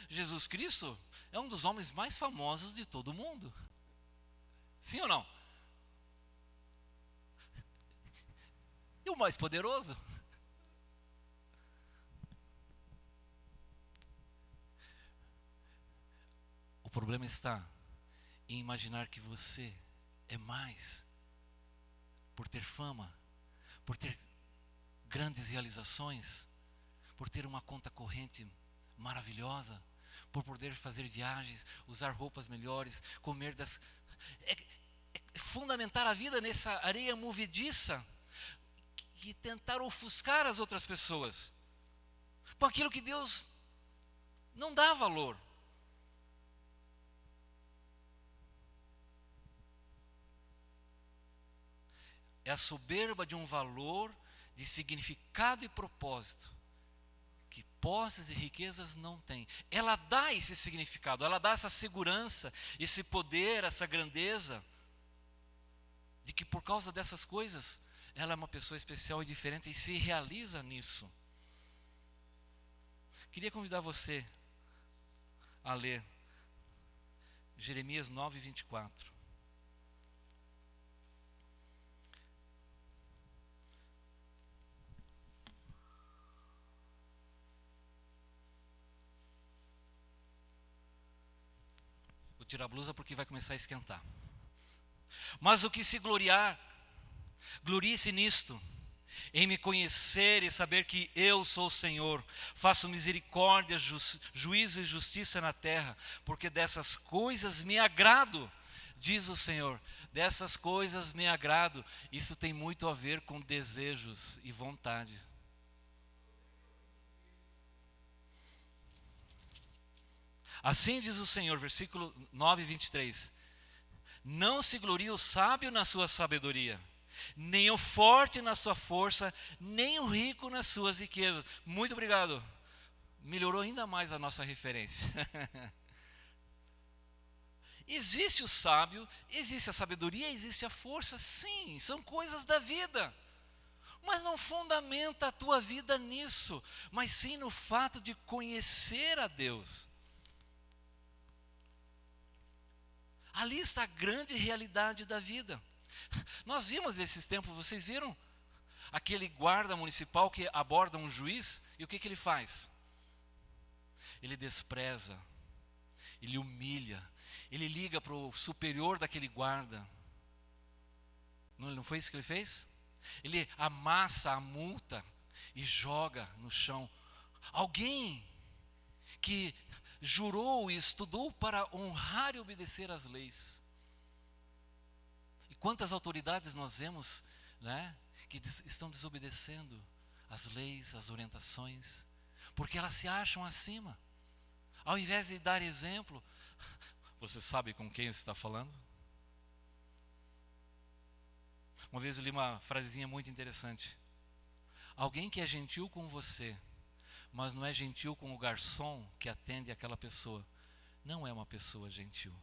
Jesus Cristo é um dos homens mais famosos de todo o mundo. Sim ou não? E o mais poderoso? O problema está em imaginar que você é mais por ter fama, por ter grandes realizações, por ter uma conta corrente maravilhosa, por poder fazer viagens, usar roupas melhores, comer fundamentar a vida nessa areia movediça e tentar ofuscar as outras pessoas com aquilo que Deus Não dá valor. É a soberba de um valor, de significado e propósito, que posses e riquezas não têm. Ela dá esse significado, ela dá essa segurança, esse poder, essa grandeza, de que por causa dessas coisas, ela é uma pessoa especial e diferente e se realiza nisso. Queria convidar você a ler Jeremias 9, 24. Vou tirar a blusa porque vai começar a esquentar. Mas o que se gloriar, glorie-se nisto, em me conhecer e saber que eu sou o Senhor, faço misericórdia, juízo e justiça na terra, porque dessas coisas me agrado, diz o Senhor, dessas coisas me agrado. Isso tem muito a ver com desejos e vontade. Assim diz o Senhor, versículo 9, 23. Não se glorie o sábio na sua sabedoria, nem o forte na sua força, nem o rico nas suas riquezas. Muito obrigado. Melhorou ainda mais a nossa referência. Existe o sábio, existe a sabedoria, existe a força, sim, são coisas da vida. Mas não fundamenta a tua vida nisso, mas sim no fato de conhecer a Deus. Ali está a grande realidade da vida. Nós vimos esses tempos, vocês viram? Aquele guarda municipal que aborda um juiz, e o que ele faz? Ele despreza, ele humilha, ele liga para o superior daquele guarda. Não foi isso que ele fez? Ele amassa a multa e joga no chão. Alguém que jurou e estudou para honrar e obedecer às leis. E quantas autoridades nós vemos, né, que estão desobedecendo as leis, as orientações, porque elas se acham acima. Ao invés de dar exemplo, você sabe com quem você está falando? Uma vez eu li uma frasezinha muito interessante. Alguém que é gentil com você, mas não é gentil com o garçom que atende aquela pessoa, não é uma pessoa gentil.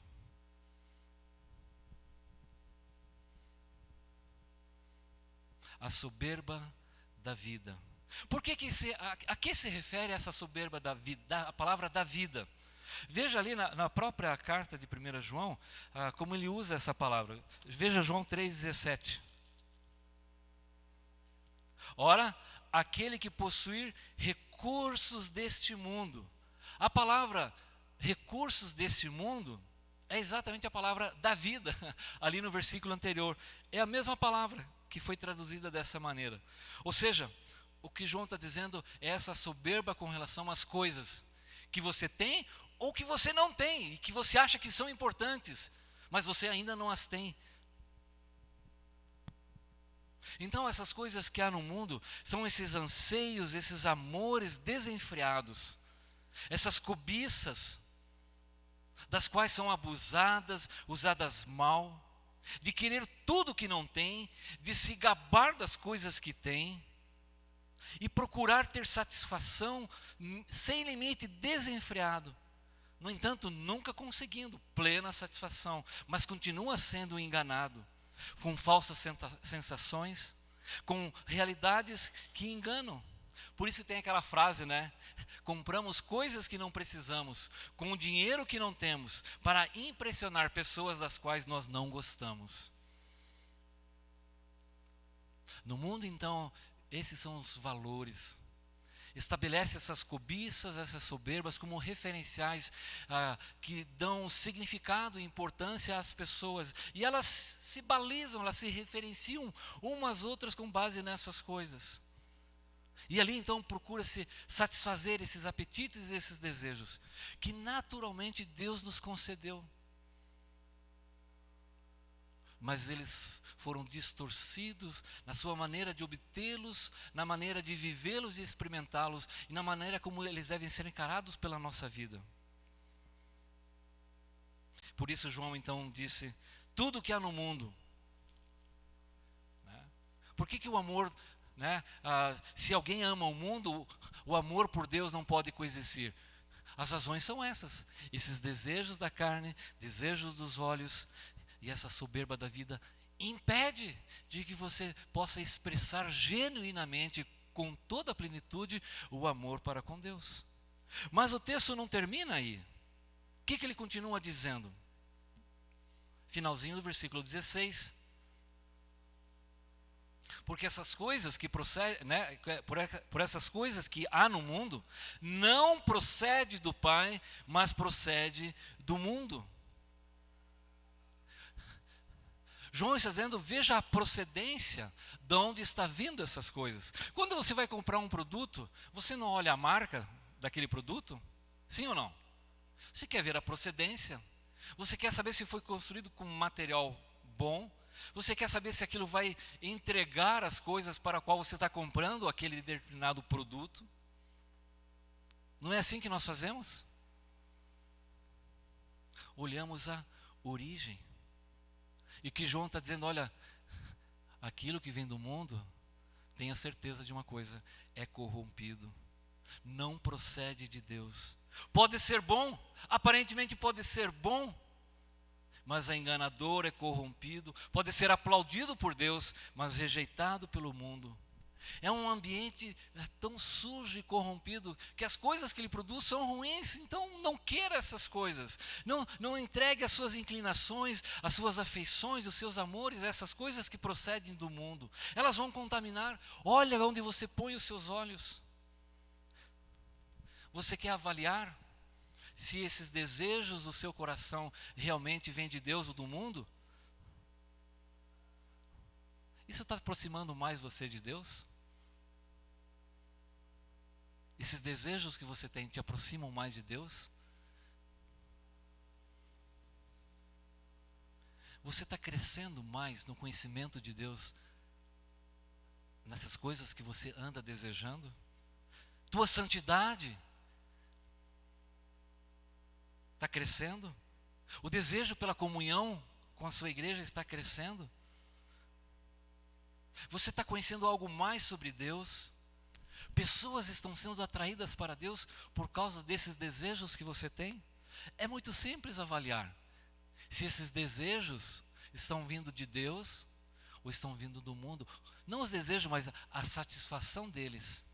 A soberba da vida. Por que a que se refere essa soberba da vida, a palavra da vida? Veja ali na própria carta de 1 João, como ele usa essa palavra. Veja João 3,17. Ora, aquele que possuir recursos deste mundo. A palavra recursos deste mundo é exatamente a palavra da vida, ali no versículo anterior. É a mesma palavra que foi traduzida dessa maneira. Ou seja, o que João está dizendo é essa soberba com relação às coisas que você tem ou que você não tem, e que você acha que são importantes, mas você ainda não as tem. Então essas coisas que há no mundo são esses anseios, esses amores desenfreados, essas cobiças, das quais são abusadas, usadas mal, de querer tudo que não tem, de se gabar das coisas que tem, e procurar ter satisfação sem limite, desenfreado. No entanto, nunca conseguindo plena satisfação, mas continua sendo enganado, com falsas sensações, com realidades que enganam. Por isso tem aquela frase, né? Compramos coisas que não precisamos, com o dinheiro que não temos, para impressionar pessoas das quais nós não gostamos. No mundo, então, esses são os valores. Estabelece essas cobiças, essas soberbas como referenciais que dão significado e importância às pessoas. E elas se balizam, elas se referenciam umas às outras com base nessas coisas. E ali então procura-se satisfazer esses apetites e esses desejos que naturalmente Deus nos concedeu. mas eles foram distorcidos na sua maneira de obtê-los, na maneira de vivê-los e experimentá-los, e na maneira como eles devem ser encarados pela nossa vida. Por isso João então disse, tudo que há no mundo, né? Por que o amor, né, se alguém ama o mundo, o amor por Deus não pode coexistir? As razões são essas, esses desejos da carne, desejos dos olhos, e essa soberba da vida impede de que você possa expressar genuinamente, com toda a plenitude, o amor para com Deus. Mas o texto não termina aí. O que ele continua dizendo? Finalzinho do versículo 16. Porque essas coisas que procedem, né, por essas coisas que há no mundo, não procede do Pai, mas procede do mundo. João está dizendo, veja a procedência de onde está vindo essas coisas. Quando você vai comprar um produto, você não olha a marca daquele produto? Sim ou não? Você quer ver a procedência. Você quer saber se foi construído com material bom. Você quer saber se aquilo vai entregar as coisas para a qual você está comprando aquele determinado produto. Não é assim que nós fazemos? Olhamos a origem. E que João está dizendo, olha, aquilo que vem do mundo, tenha certeza de uma coisa, é corrompido, não procede de Deus. Pode ser bom, aparentemente pode ser bom, mas é enganador, é corrompido, pode ser aplaudido por Deus, mas rejeitado pelo mundo. É um ambiente tão sujo e corrompido que as coisas que ele produz são ruins, então não queira essas coisas. Não entregue as suas inclinações, as suas afeições, os seus amores a essas coisas que procedem do mundo. Elas vão contaminar. Olha onde você põe os seus olhos. Você quer avaliar se esses desejos do seu coração realmente vêm de Deus ou do mundo? Isso está aproximando mais você de Deus? Esses desejos que você tem te aproximam mais de Deus? Você está crescendo mais no conhecimento de Deus, nessas coisas que você anda desejando? Tua santidade está crescendo? O desejo pela comunhão com a sua igreja está crescendo? Você está conhecendo algo mais sobre Deus? Pessoas estão sendo atraídas para Deus por causa desses desejos que você tem? É muito simples avaliar se esses desejos estão vindo de Deus ou estão vindo do mundo. Não os desejos, mas a satisfação deles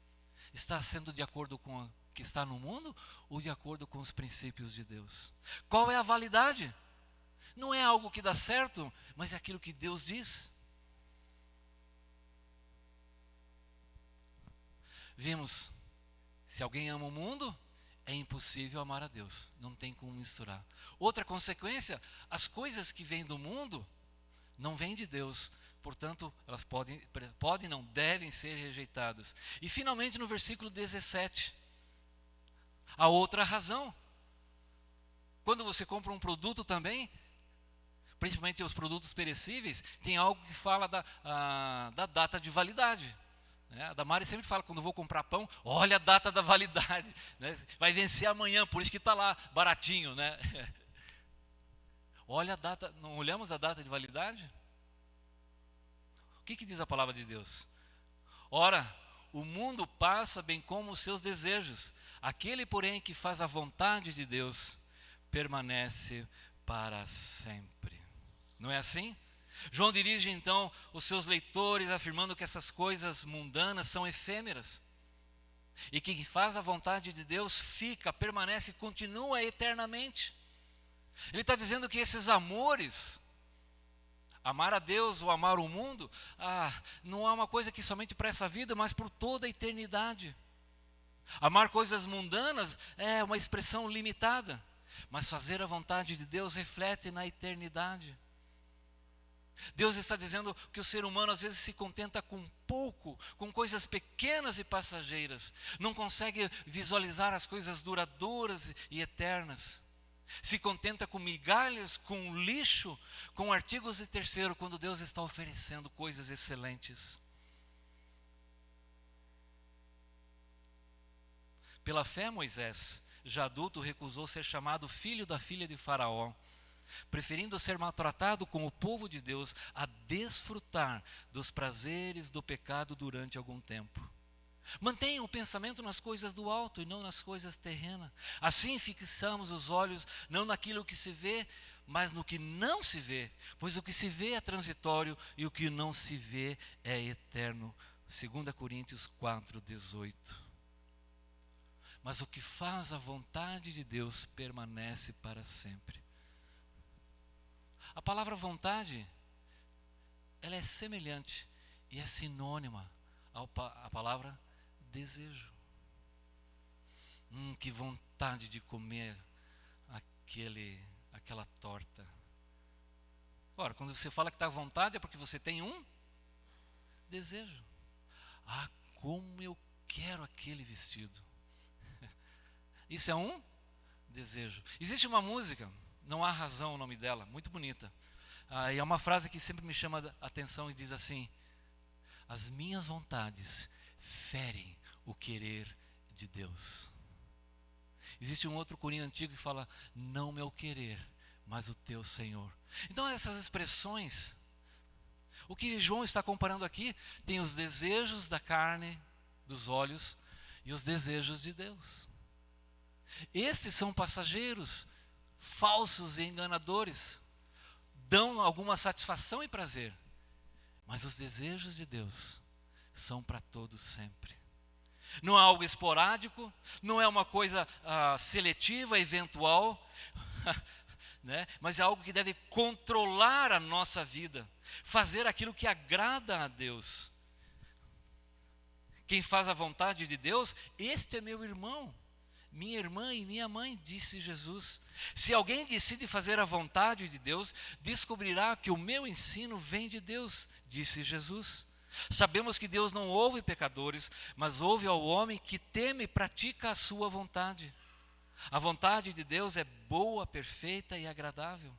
está sendo de acordo com o que está no mundo ou de acordo com os princípios de Deus? Qual é a validade? Não é algo que dá certo, mas é aquilo que Deus diz. Vimos, se alguém ama o mundo, é impossível amar a Deus. Não tem como misturar. Outra consequência, as coisas que vêm do mundo não vêm de Deus. Portanto, elas podem não, devem ser rejeitadas. E finalmente no versículo 17, a outra razão. Quando você compra um produto também, principalmente os produtos perecíveis, tem algo que fala da data de validade. A Damari sempre fala, quando vou comprar pão, olha a data da validade, né? Vai vencer amanhã, por isso que está lá, baratinho, né? Olha a data, não olhamos a data de validade? O que diz a palavra de Deus? Ora, o mundo passa bem como os seus desejos, aquele, porém, que faz a vontade de Deus, permanece para sempre. Não é assim? João dirige então os seus leitores afirmando que essas coisas mundanas são efêmeras e que quem faz a vontade de Deus fica, permanece e continua eternamente. Ele está dizendo que esses amores, amar a Deus ou amar o mundo, não é uma coisa que somente para essa vida, mas por toda a eternidade. Amar coisas mundanas é uma expressão limitada, mas fazer a vontade de Deus reflete na eternidade. Deus está dizendo que o ser humano às vezes se contenta com pouco, com coisas pequenas e passageiras, não consegue visualizar as coisas duradouras e eternas. Se contenta com migalhas, com lixo, com artigos de terceiro, quando Deus está oferecendo coisas excelentes. Pela fé, Moisés, já adulto, recusou ser chamado filho da filha de Faraó, preferindo ser maltratado com o povo de Deus a desfrutar dos prazeres do pecado durante algum tempo. Mantenha o pensamento nas coisas do alto e não nas coisas terrenas. Assim fixamos os olhos não naquilo que se vê, mas no que não se vê, pois o que se vê é transitório e o que não se vê é eterno. 2 Coríntios 4:18. Mas o que faz a vontade de Deus permanece para sempre. A palavra vontade, ela é semelhante e é sinônima à palavra desejo. Que vontade de comer aquela torta. Ora, quando você fala que está à vontade é porque você tem um desejo. Ah, como eu quero aquele vestido. Isso é um desejo. Existe uma música, Não Há Razão, o nome dela, muito bonita. E é uma frase que sempre me chama a atenção e diz assim: as minhas vontades ferem o querer de Deus. Existe um outro corinho antigo que fala: não meu querer, mas o teu Senhor. Então essas expressões, o que João está comparando aqui, tem os desejos da carne, dos olhos, e os desejos de Deus. Estes são passageiros, falsos e enganadores, dão alguma satisfação e prazer, mas os desejos de Deus são para todos sempre. Não é algo esporádico, não é uma coisa seletiva, eventual, né? Mas é algo que deve controlar a nossa vida, fazer aquilo que agrada a Deus. Quem faz a vontade de Deus, este é meu irmão, minha irmã e minha mãe, disse Jesus. Se alguém decide fazer a vontade de Deus, descobrirá que o meu ensino vem de Deus, disse Jesus. Sabemos que Deus não ouve pecadores, mas ouve ao homem que teme e pratica a sua vontade. A vontade de Deus é boa, perfeita e agradável.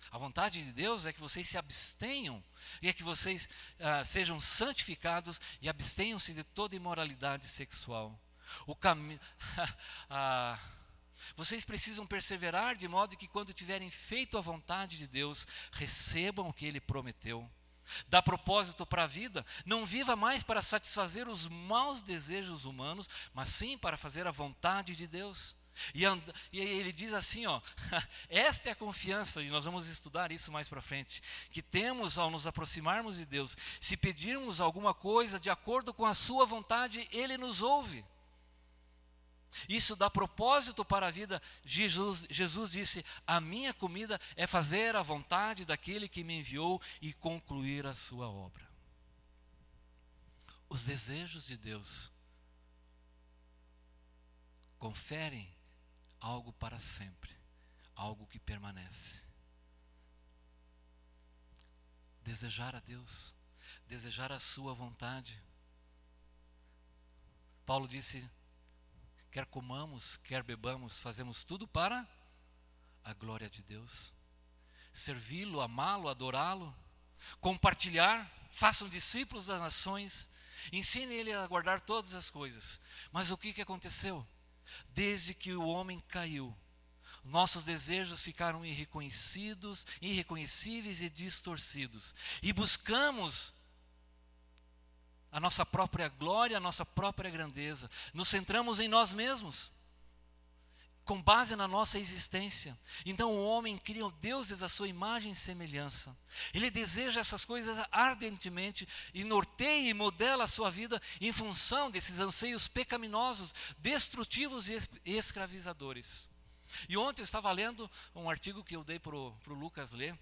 A vontade de Deus é que vocês se abstenham, e é que vocês sejam santificados e abstenham-se de toda imoralidade sexual. Vocês precisam perseverar de modo que quando tiverem feito a vontade de Deus, recebam o que Ele prometeu. Dá propósito para a vida, não viva mais para satisfazer os maus desejos humanos, mas sim para fazer a vontade de Deus. E ele diz assim, esta é a confiança, e nós vamos estudar isso mais para frente, que temos ao nos aproximarmos de Deus. Se pedirmos alguma coisa de acordo com a sua vontade, Ele nos ouve. Isso dá propósito para a vida. Jesus disse: a minha comida é fazer a vontade daquele que me enviou e concluir a sua obra. Os desejos de Deus conferem algo para sempre, algo que permanece. Desejar a Deus, desejar a sua vontade. Paulo disse: quer comamos, quer bebamos, fazemos tudo para a glória de Deus. Servi-lo, amá-lo, adorá-lo, compartilhar, façam discípulos das nações, ensine ele a guardar todas as coisas. Mas o que aconteceu? Desde que o homem caiu, nossos desejos ficaram irreconhecíveis e distorcidos. E buscamos a nossa própria glória, a nossa própria grandeza. Nos centramos em nós mesmos, com base na nossa existência. Então o homem cria deuses à sua imagem e semelhança. Ele deseja essas coisas ardentemente e norteia e modela a sua vida em função desses anseios pecaminosos, destrutivos e escravizadores. E ontem eu estava lendo um artigo que eu dei para o Lucas ler,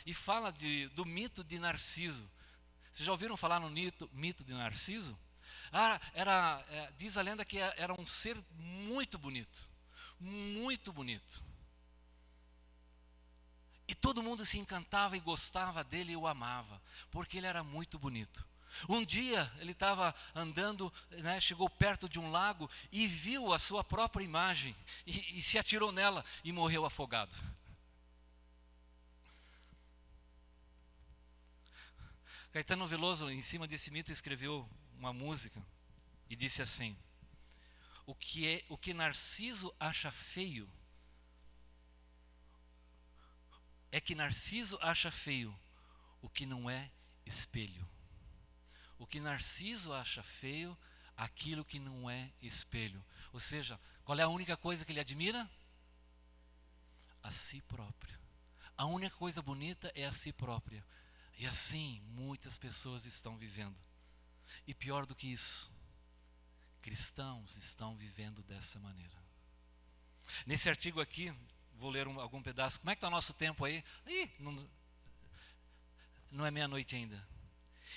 e fala do mito de Narciso. Vocês já ouviram falar no mito de Narciso? Diz a lenda que era um ser muito bonito. Muito bonito. E todo mundo se encantava e gostava dele e o amava, porque ele era muito bonito. Um dia ele estava andando, né, chegou perto de um lago e viu a sua própria imagem e se atirou nela e morreu afogado. Caetano Veloso, em cima desse mito, escreveu uma música e disse assim: o que Narciso acha feio é que Narciso acha feio o que não é espelho. O que Narciso acha feio, aquilo que não é espelho. Ou seja, qual é a única coisa que ele admira? A si próprio. A única coisa bonita é a si própria. E assim muitas pessoas estão vivendo. E pior do que isso, cristãos estão vivendo dessa maneira. Nesse artigo aqui, vou ler algum pedaço. Como é que está o nosso tempo aí? Não é meia-noite ainda.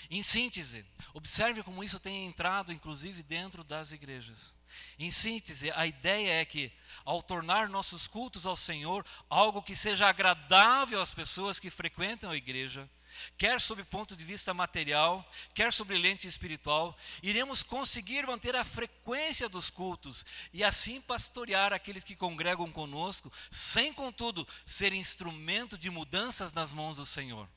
Em síntese, observe como isso tem entrado, inclusive, dentro das igrejas. Em síntese, a ideia é que, ao tornar nossos cultos ao Senhor algo que seja agradável às pessoas que frequentam a igreja, quer sob ponto de vista material, quer sobre lente espiritual, iremos conseguir manter a frequência dos cultos e assim pastorear aqueles que congregam conosco, sem, contudo, ser instrumento de mudanças nas mãos do Senhor.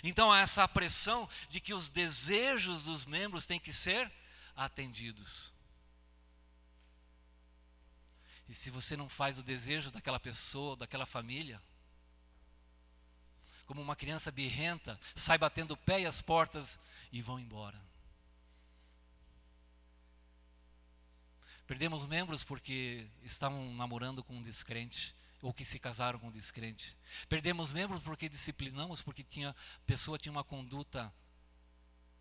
Então há essa pressão de que os desejos dos membros têm que ser atendidos. E se você não faz o desejo daquela pessoa, daquela família, como uma criança birrenta, sai batendo o pé e as portas e vão embora. Perdemos membros porque estavam namorando com um descrente, ou que se casaram com um descrente. Perdemos membros porque disciplinamos, porque a pessoa tinha uma conduta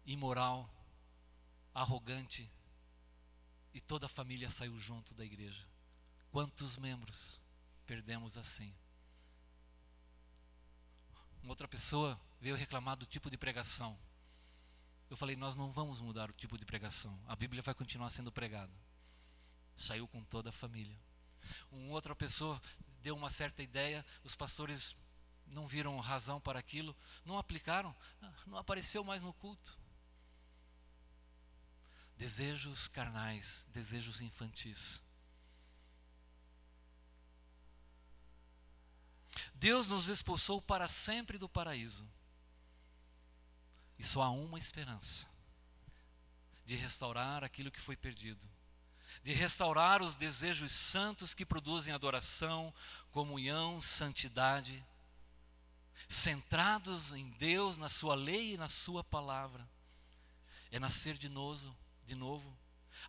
imoral, arrogante, e toda a família saiu junto da igreja. Quantos membros perdemos assim? Uma outra pessoa veio reclamar do tipo de pregação. Eu falei, nós não vamos mudar o tipo de pregação. A Bíblia vai continuar sendo pregada. Saiu com toda a família. Uma outra pessoa deu uma certa ideia, os pastores não viram razão para aquilo, não aplicaram, não apareceu mais no culto. Desejos carnais, desejos infantis. Deus nos expulsou para sempre do paraíso. E só há uma esperança: de restaurar aquilo que foi perdido. De restaurar os desejos santos que produzem adoração, comunhão, santidade, centrados em Deus, na sua lei e na sua palavra. É nascer de novo,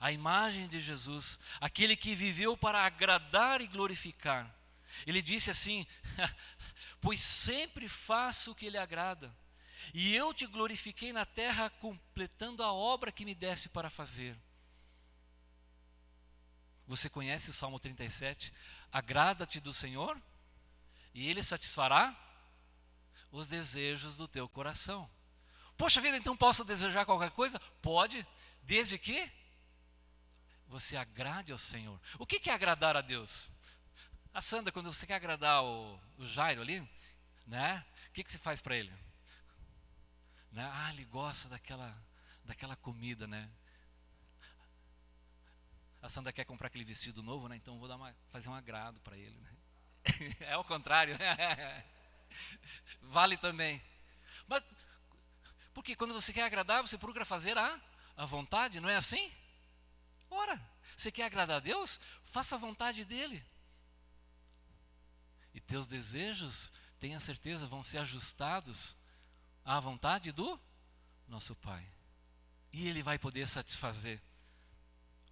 a imagem de Jesus, aquele que viveu para agradar e glorificar. Ele disse assim: pois sempre faço o que lhe agrada, e eu te glorifiquei na terra, completando a obra que me deste para fazer. Você conhece o Salmo 37? Agrada-te do Senhor, e Ele satisfará os desejos do teu coração. Poxa vida, então posso desejar qualquer coisa? Pode, desde que você agrade ao Senhor. O que é agradar a Deus? A Sandra, quando você quer agradar o Jairo ali, né? O que você faz para ele? Né? Ele gosta daquela comida, né? A Sandra quer comprar aquele vestido novo, né? Então vou fazer um agrado para ele. Né? É o contrário. Vale também. Mas, porque quando você quer agradar, você procura fazer a vontade, não é assim? Ora, você quer agradar a Deus? Faça a vontade dEle. E teus desejos, tenha certeza, vão ser ajustados à vontade do nosso Pai. E Ele vai poder satisfazer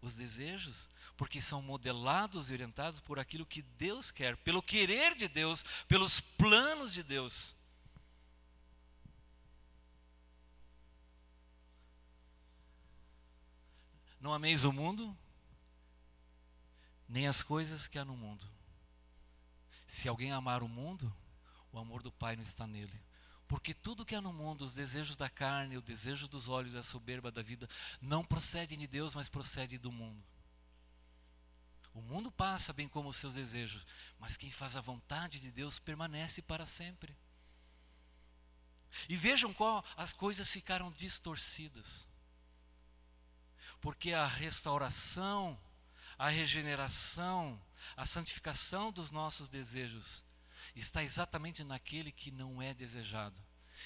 os desejos, porque são modelados e orientados por aquilo que Deus quer, pelo querer de Deus, pelos planos de Deus. Não ameis o mundo, nem as coisas que há no mundo. Se alguém amar o mundo, o amor do Pai não está nele. Porque tudo que há no mundo, os desejos da carne, o desejo dos olhos, a soberba da vida, não procedem de Deus, mas procedem do mundo. O mundo passa, bem como os seus desejos, mas quem faz a vontade de Deus permanece para sempre. E vejam como as coisas ficaram distorcidas. Porque a restauração, a regeneração, a santificação dos nossos desejos está exatamente naquele que não é desejado.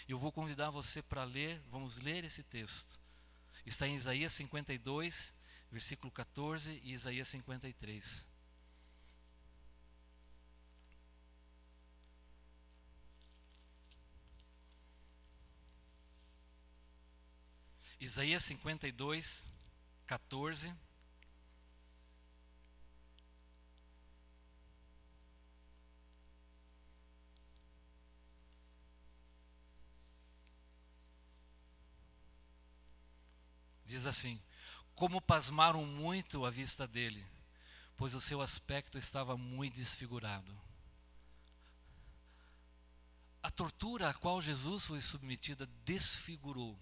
Eu vou convidar você para ler, vamos ler esse texto. Está em Isaías 52, versículo 14 e Isaías 53. Isaías 52, 14. Diz assim: como pasmaram muito à vista dele, pois o seu aspecto estava muito desfigurado. A tortura a qual Jesus foi submetida desfigurou.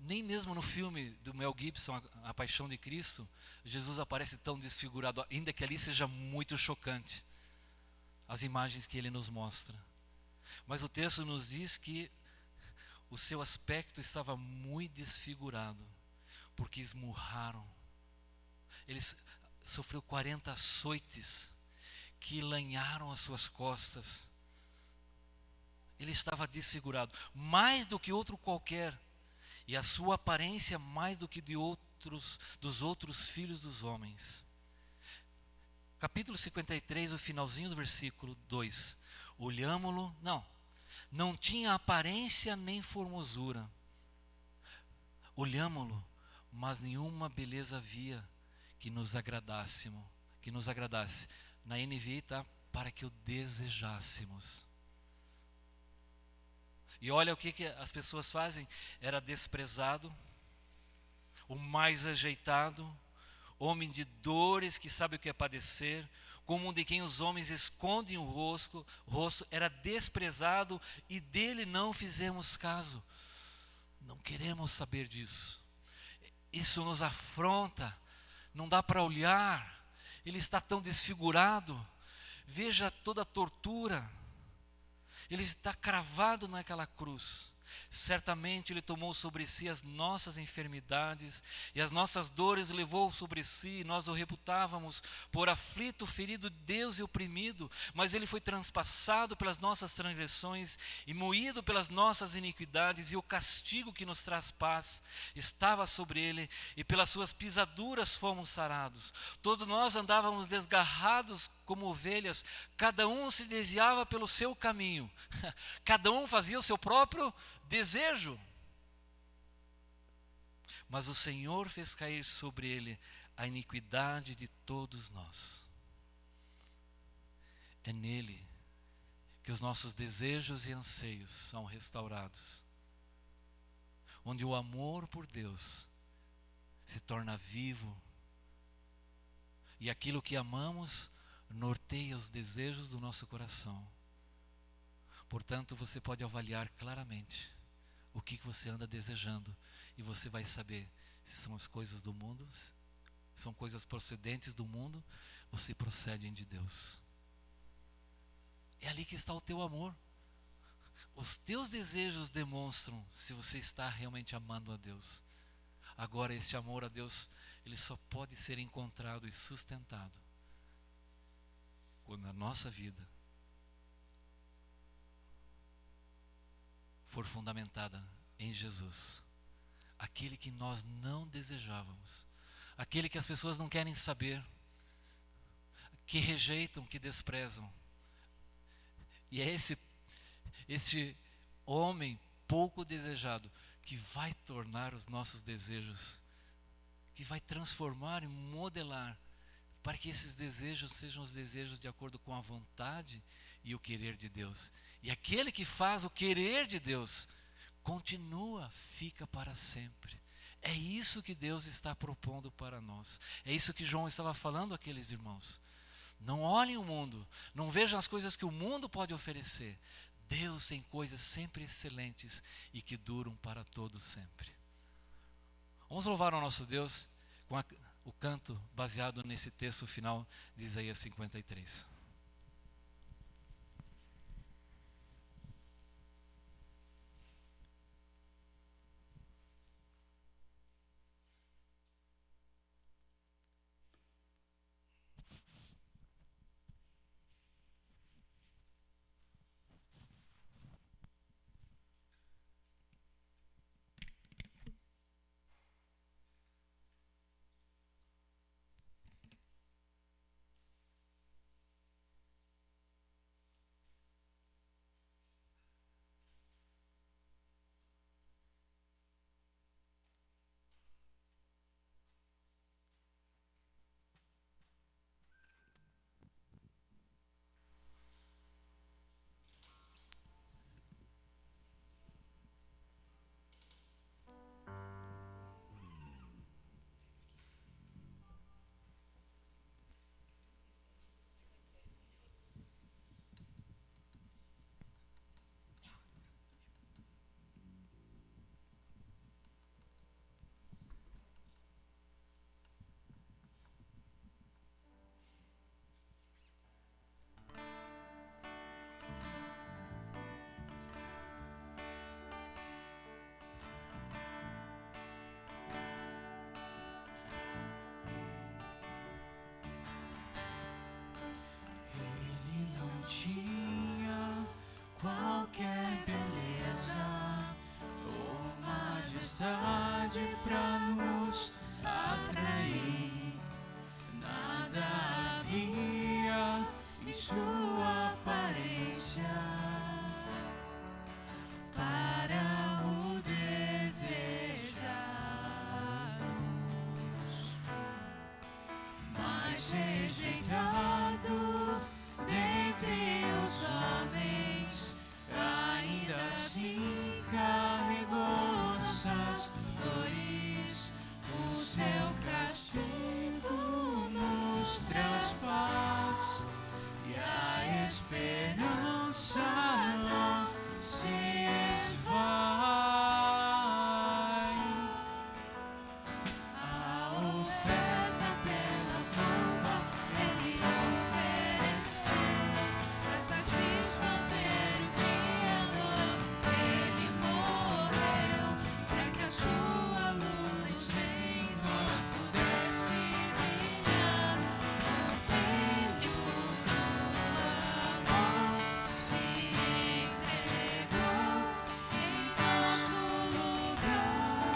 Nem mesmo no filme do Mel Gibson, A Paixão de Cristo, Jesus aparece tão desfigurado, ainda que ali seja muito chocante as imagens que ele nos mostra. Mas o texto nos diz que o seu aspecto estava muito desfigurado, porque esmurraram. Ele sofreu 40 açoites que lanharam as suas costas. Ele estava desfigurado, mais do que outro qualquer, e a sua aparência mais do que dos outros filhos dos homens. Capítulo 53, o finalzinho do versículo 2. Olhámo-lo, não tinha aparência nem formosura. Olhámo-lo, mas nenhuma beleza havia que nos agradasse. Na NVI está, para que o desejássemos. E olha o que as pessoas fazem. Era desprezado, o mais rejeitado, homem de dores, que sabe o que é padecer, como um de quem os homens escondem o rosto, era desprezado e dele não fizemos caso. Não queremos saber disso. Isso nos afronta, não dá para olhar, ele está tão desfigurado. Veja toda a tortura. Ele está cravado naquela cruz. Certamente Ele tomou sobre si as nossas enfermidades e as nossas dores levou sobre si, e nós o reputávamos por aflito, ferido de Deus e oprimido, mas Ele foi transpassado pelas nossas transgressões e moído pelas nossas iniquidades, e o castigo que nos traz paz estava sobre Ele, e pelas suas pisaduras fomos sarados. Todos nós andávamos desgarrados como ovelhas, cada um se desviava pelo seu caminho, cada um fazia o seu próprio desejo. Mas o Senhor fez cair sobre ele a iniquidade de todos nós. É nele que os nossos desejos e anseios são restaurados, onde o amor por Deus se torna vivo, e aquilo que amamos norteia os desejos do nosso coração. Portanto, você pode avaliar claramente o que você anda desejando, e você vai saber se são as coisas do mundo, se são coisas procedentes do mundo, ou se procedem de Deus. É ali que está o teu amor. Os teus desejos demonstram se você está realmente amando a Deus. Agora, esse amor a Deus, ele só pode ser encontrado e sustentado quando a nossa vida for fundamentada em Jesus, aquele que nós não desejávamos, aquele que as pessoas não querem saber, que rejeitam, que desprezam. E é esse homem pouco desejado que vai tornar os nossos desejos, que vai transformar e modelar, para que esses desejos sejam os desejos de acordo com a vontade e o querer de Deus. E aquele que faz o querer de Deus, continua, fica para sempre. É isso que Deus está propondo para nós. É isso que João estava falando àqueles irmãos. Não olhem o mundo, não vejam as coisas que o mundo pode oferecer. Deus tem coisas sempre excelentes e que duram para todos sempre. Vamos louvar o nosso Deus com o canto baseado nesse texto final de Isaías 53. vontade pra nos atrair. Nada havia em sua aparência para o desejarmos, mas rejeitado dentre os homens, ainda assim carregou suas dores. O seu castigo nos traz paz e a esperança não se esvai. A oferta pela culpa ele ofereceu para satisfazer o Criador. Ele morreu para que a sua luz em nós pudesse brilhar. O Filho do amor se entregou em nosso lugar.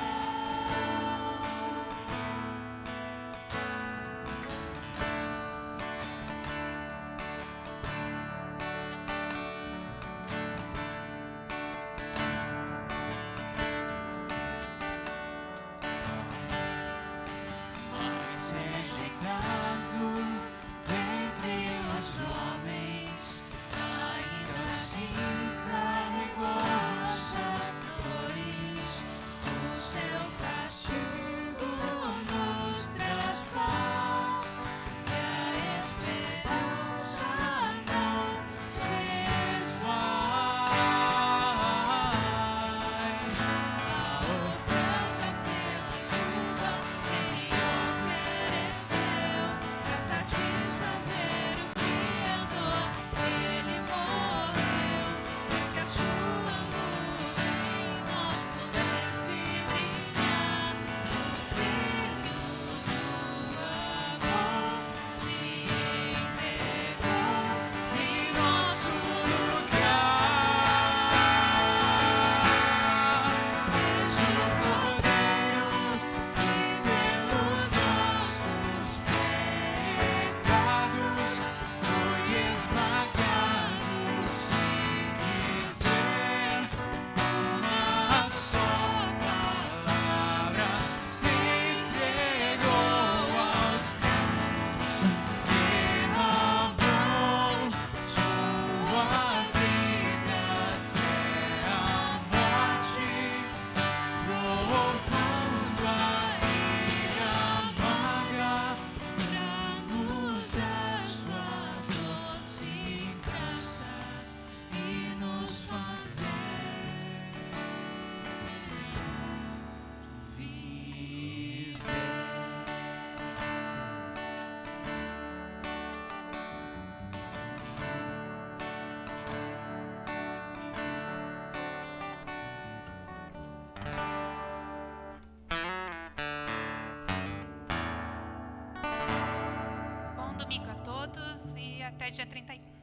Mas rejeitado dentre os homens, ainda assim carregou suas dores. O seu castigo nos traz paz e a esperança não se esvai. A oferta pela culpa ele ofereceu para satisfazer o Criador. Ele morreu para que a sua luz em nós pudesse brilhar. O Filho do amor se entregou em nosso lugar. És o Cordeiro que pelos nossos pecados foi esmagado sem dizer uma só palavra. Se entregou aos céus, derramou sua vida até a morte, provando a ira amarga pra nos dar sua doce graça e nos fazer viver. Bom domingo a todos e até dia 31.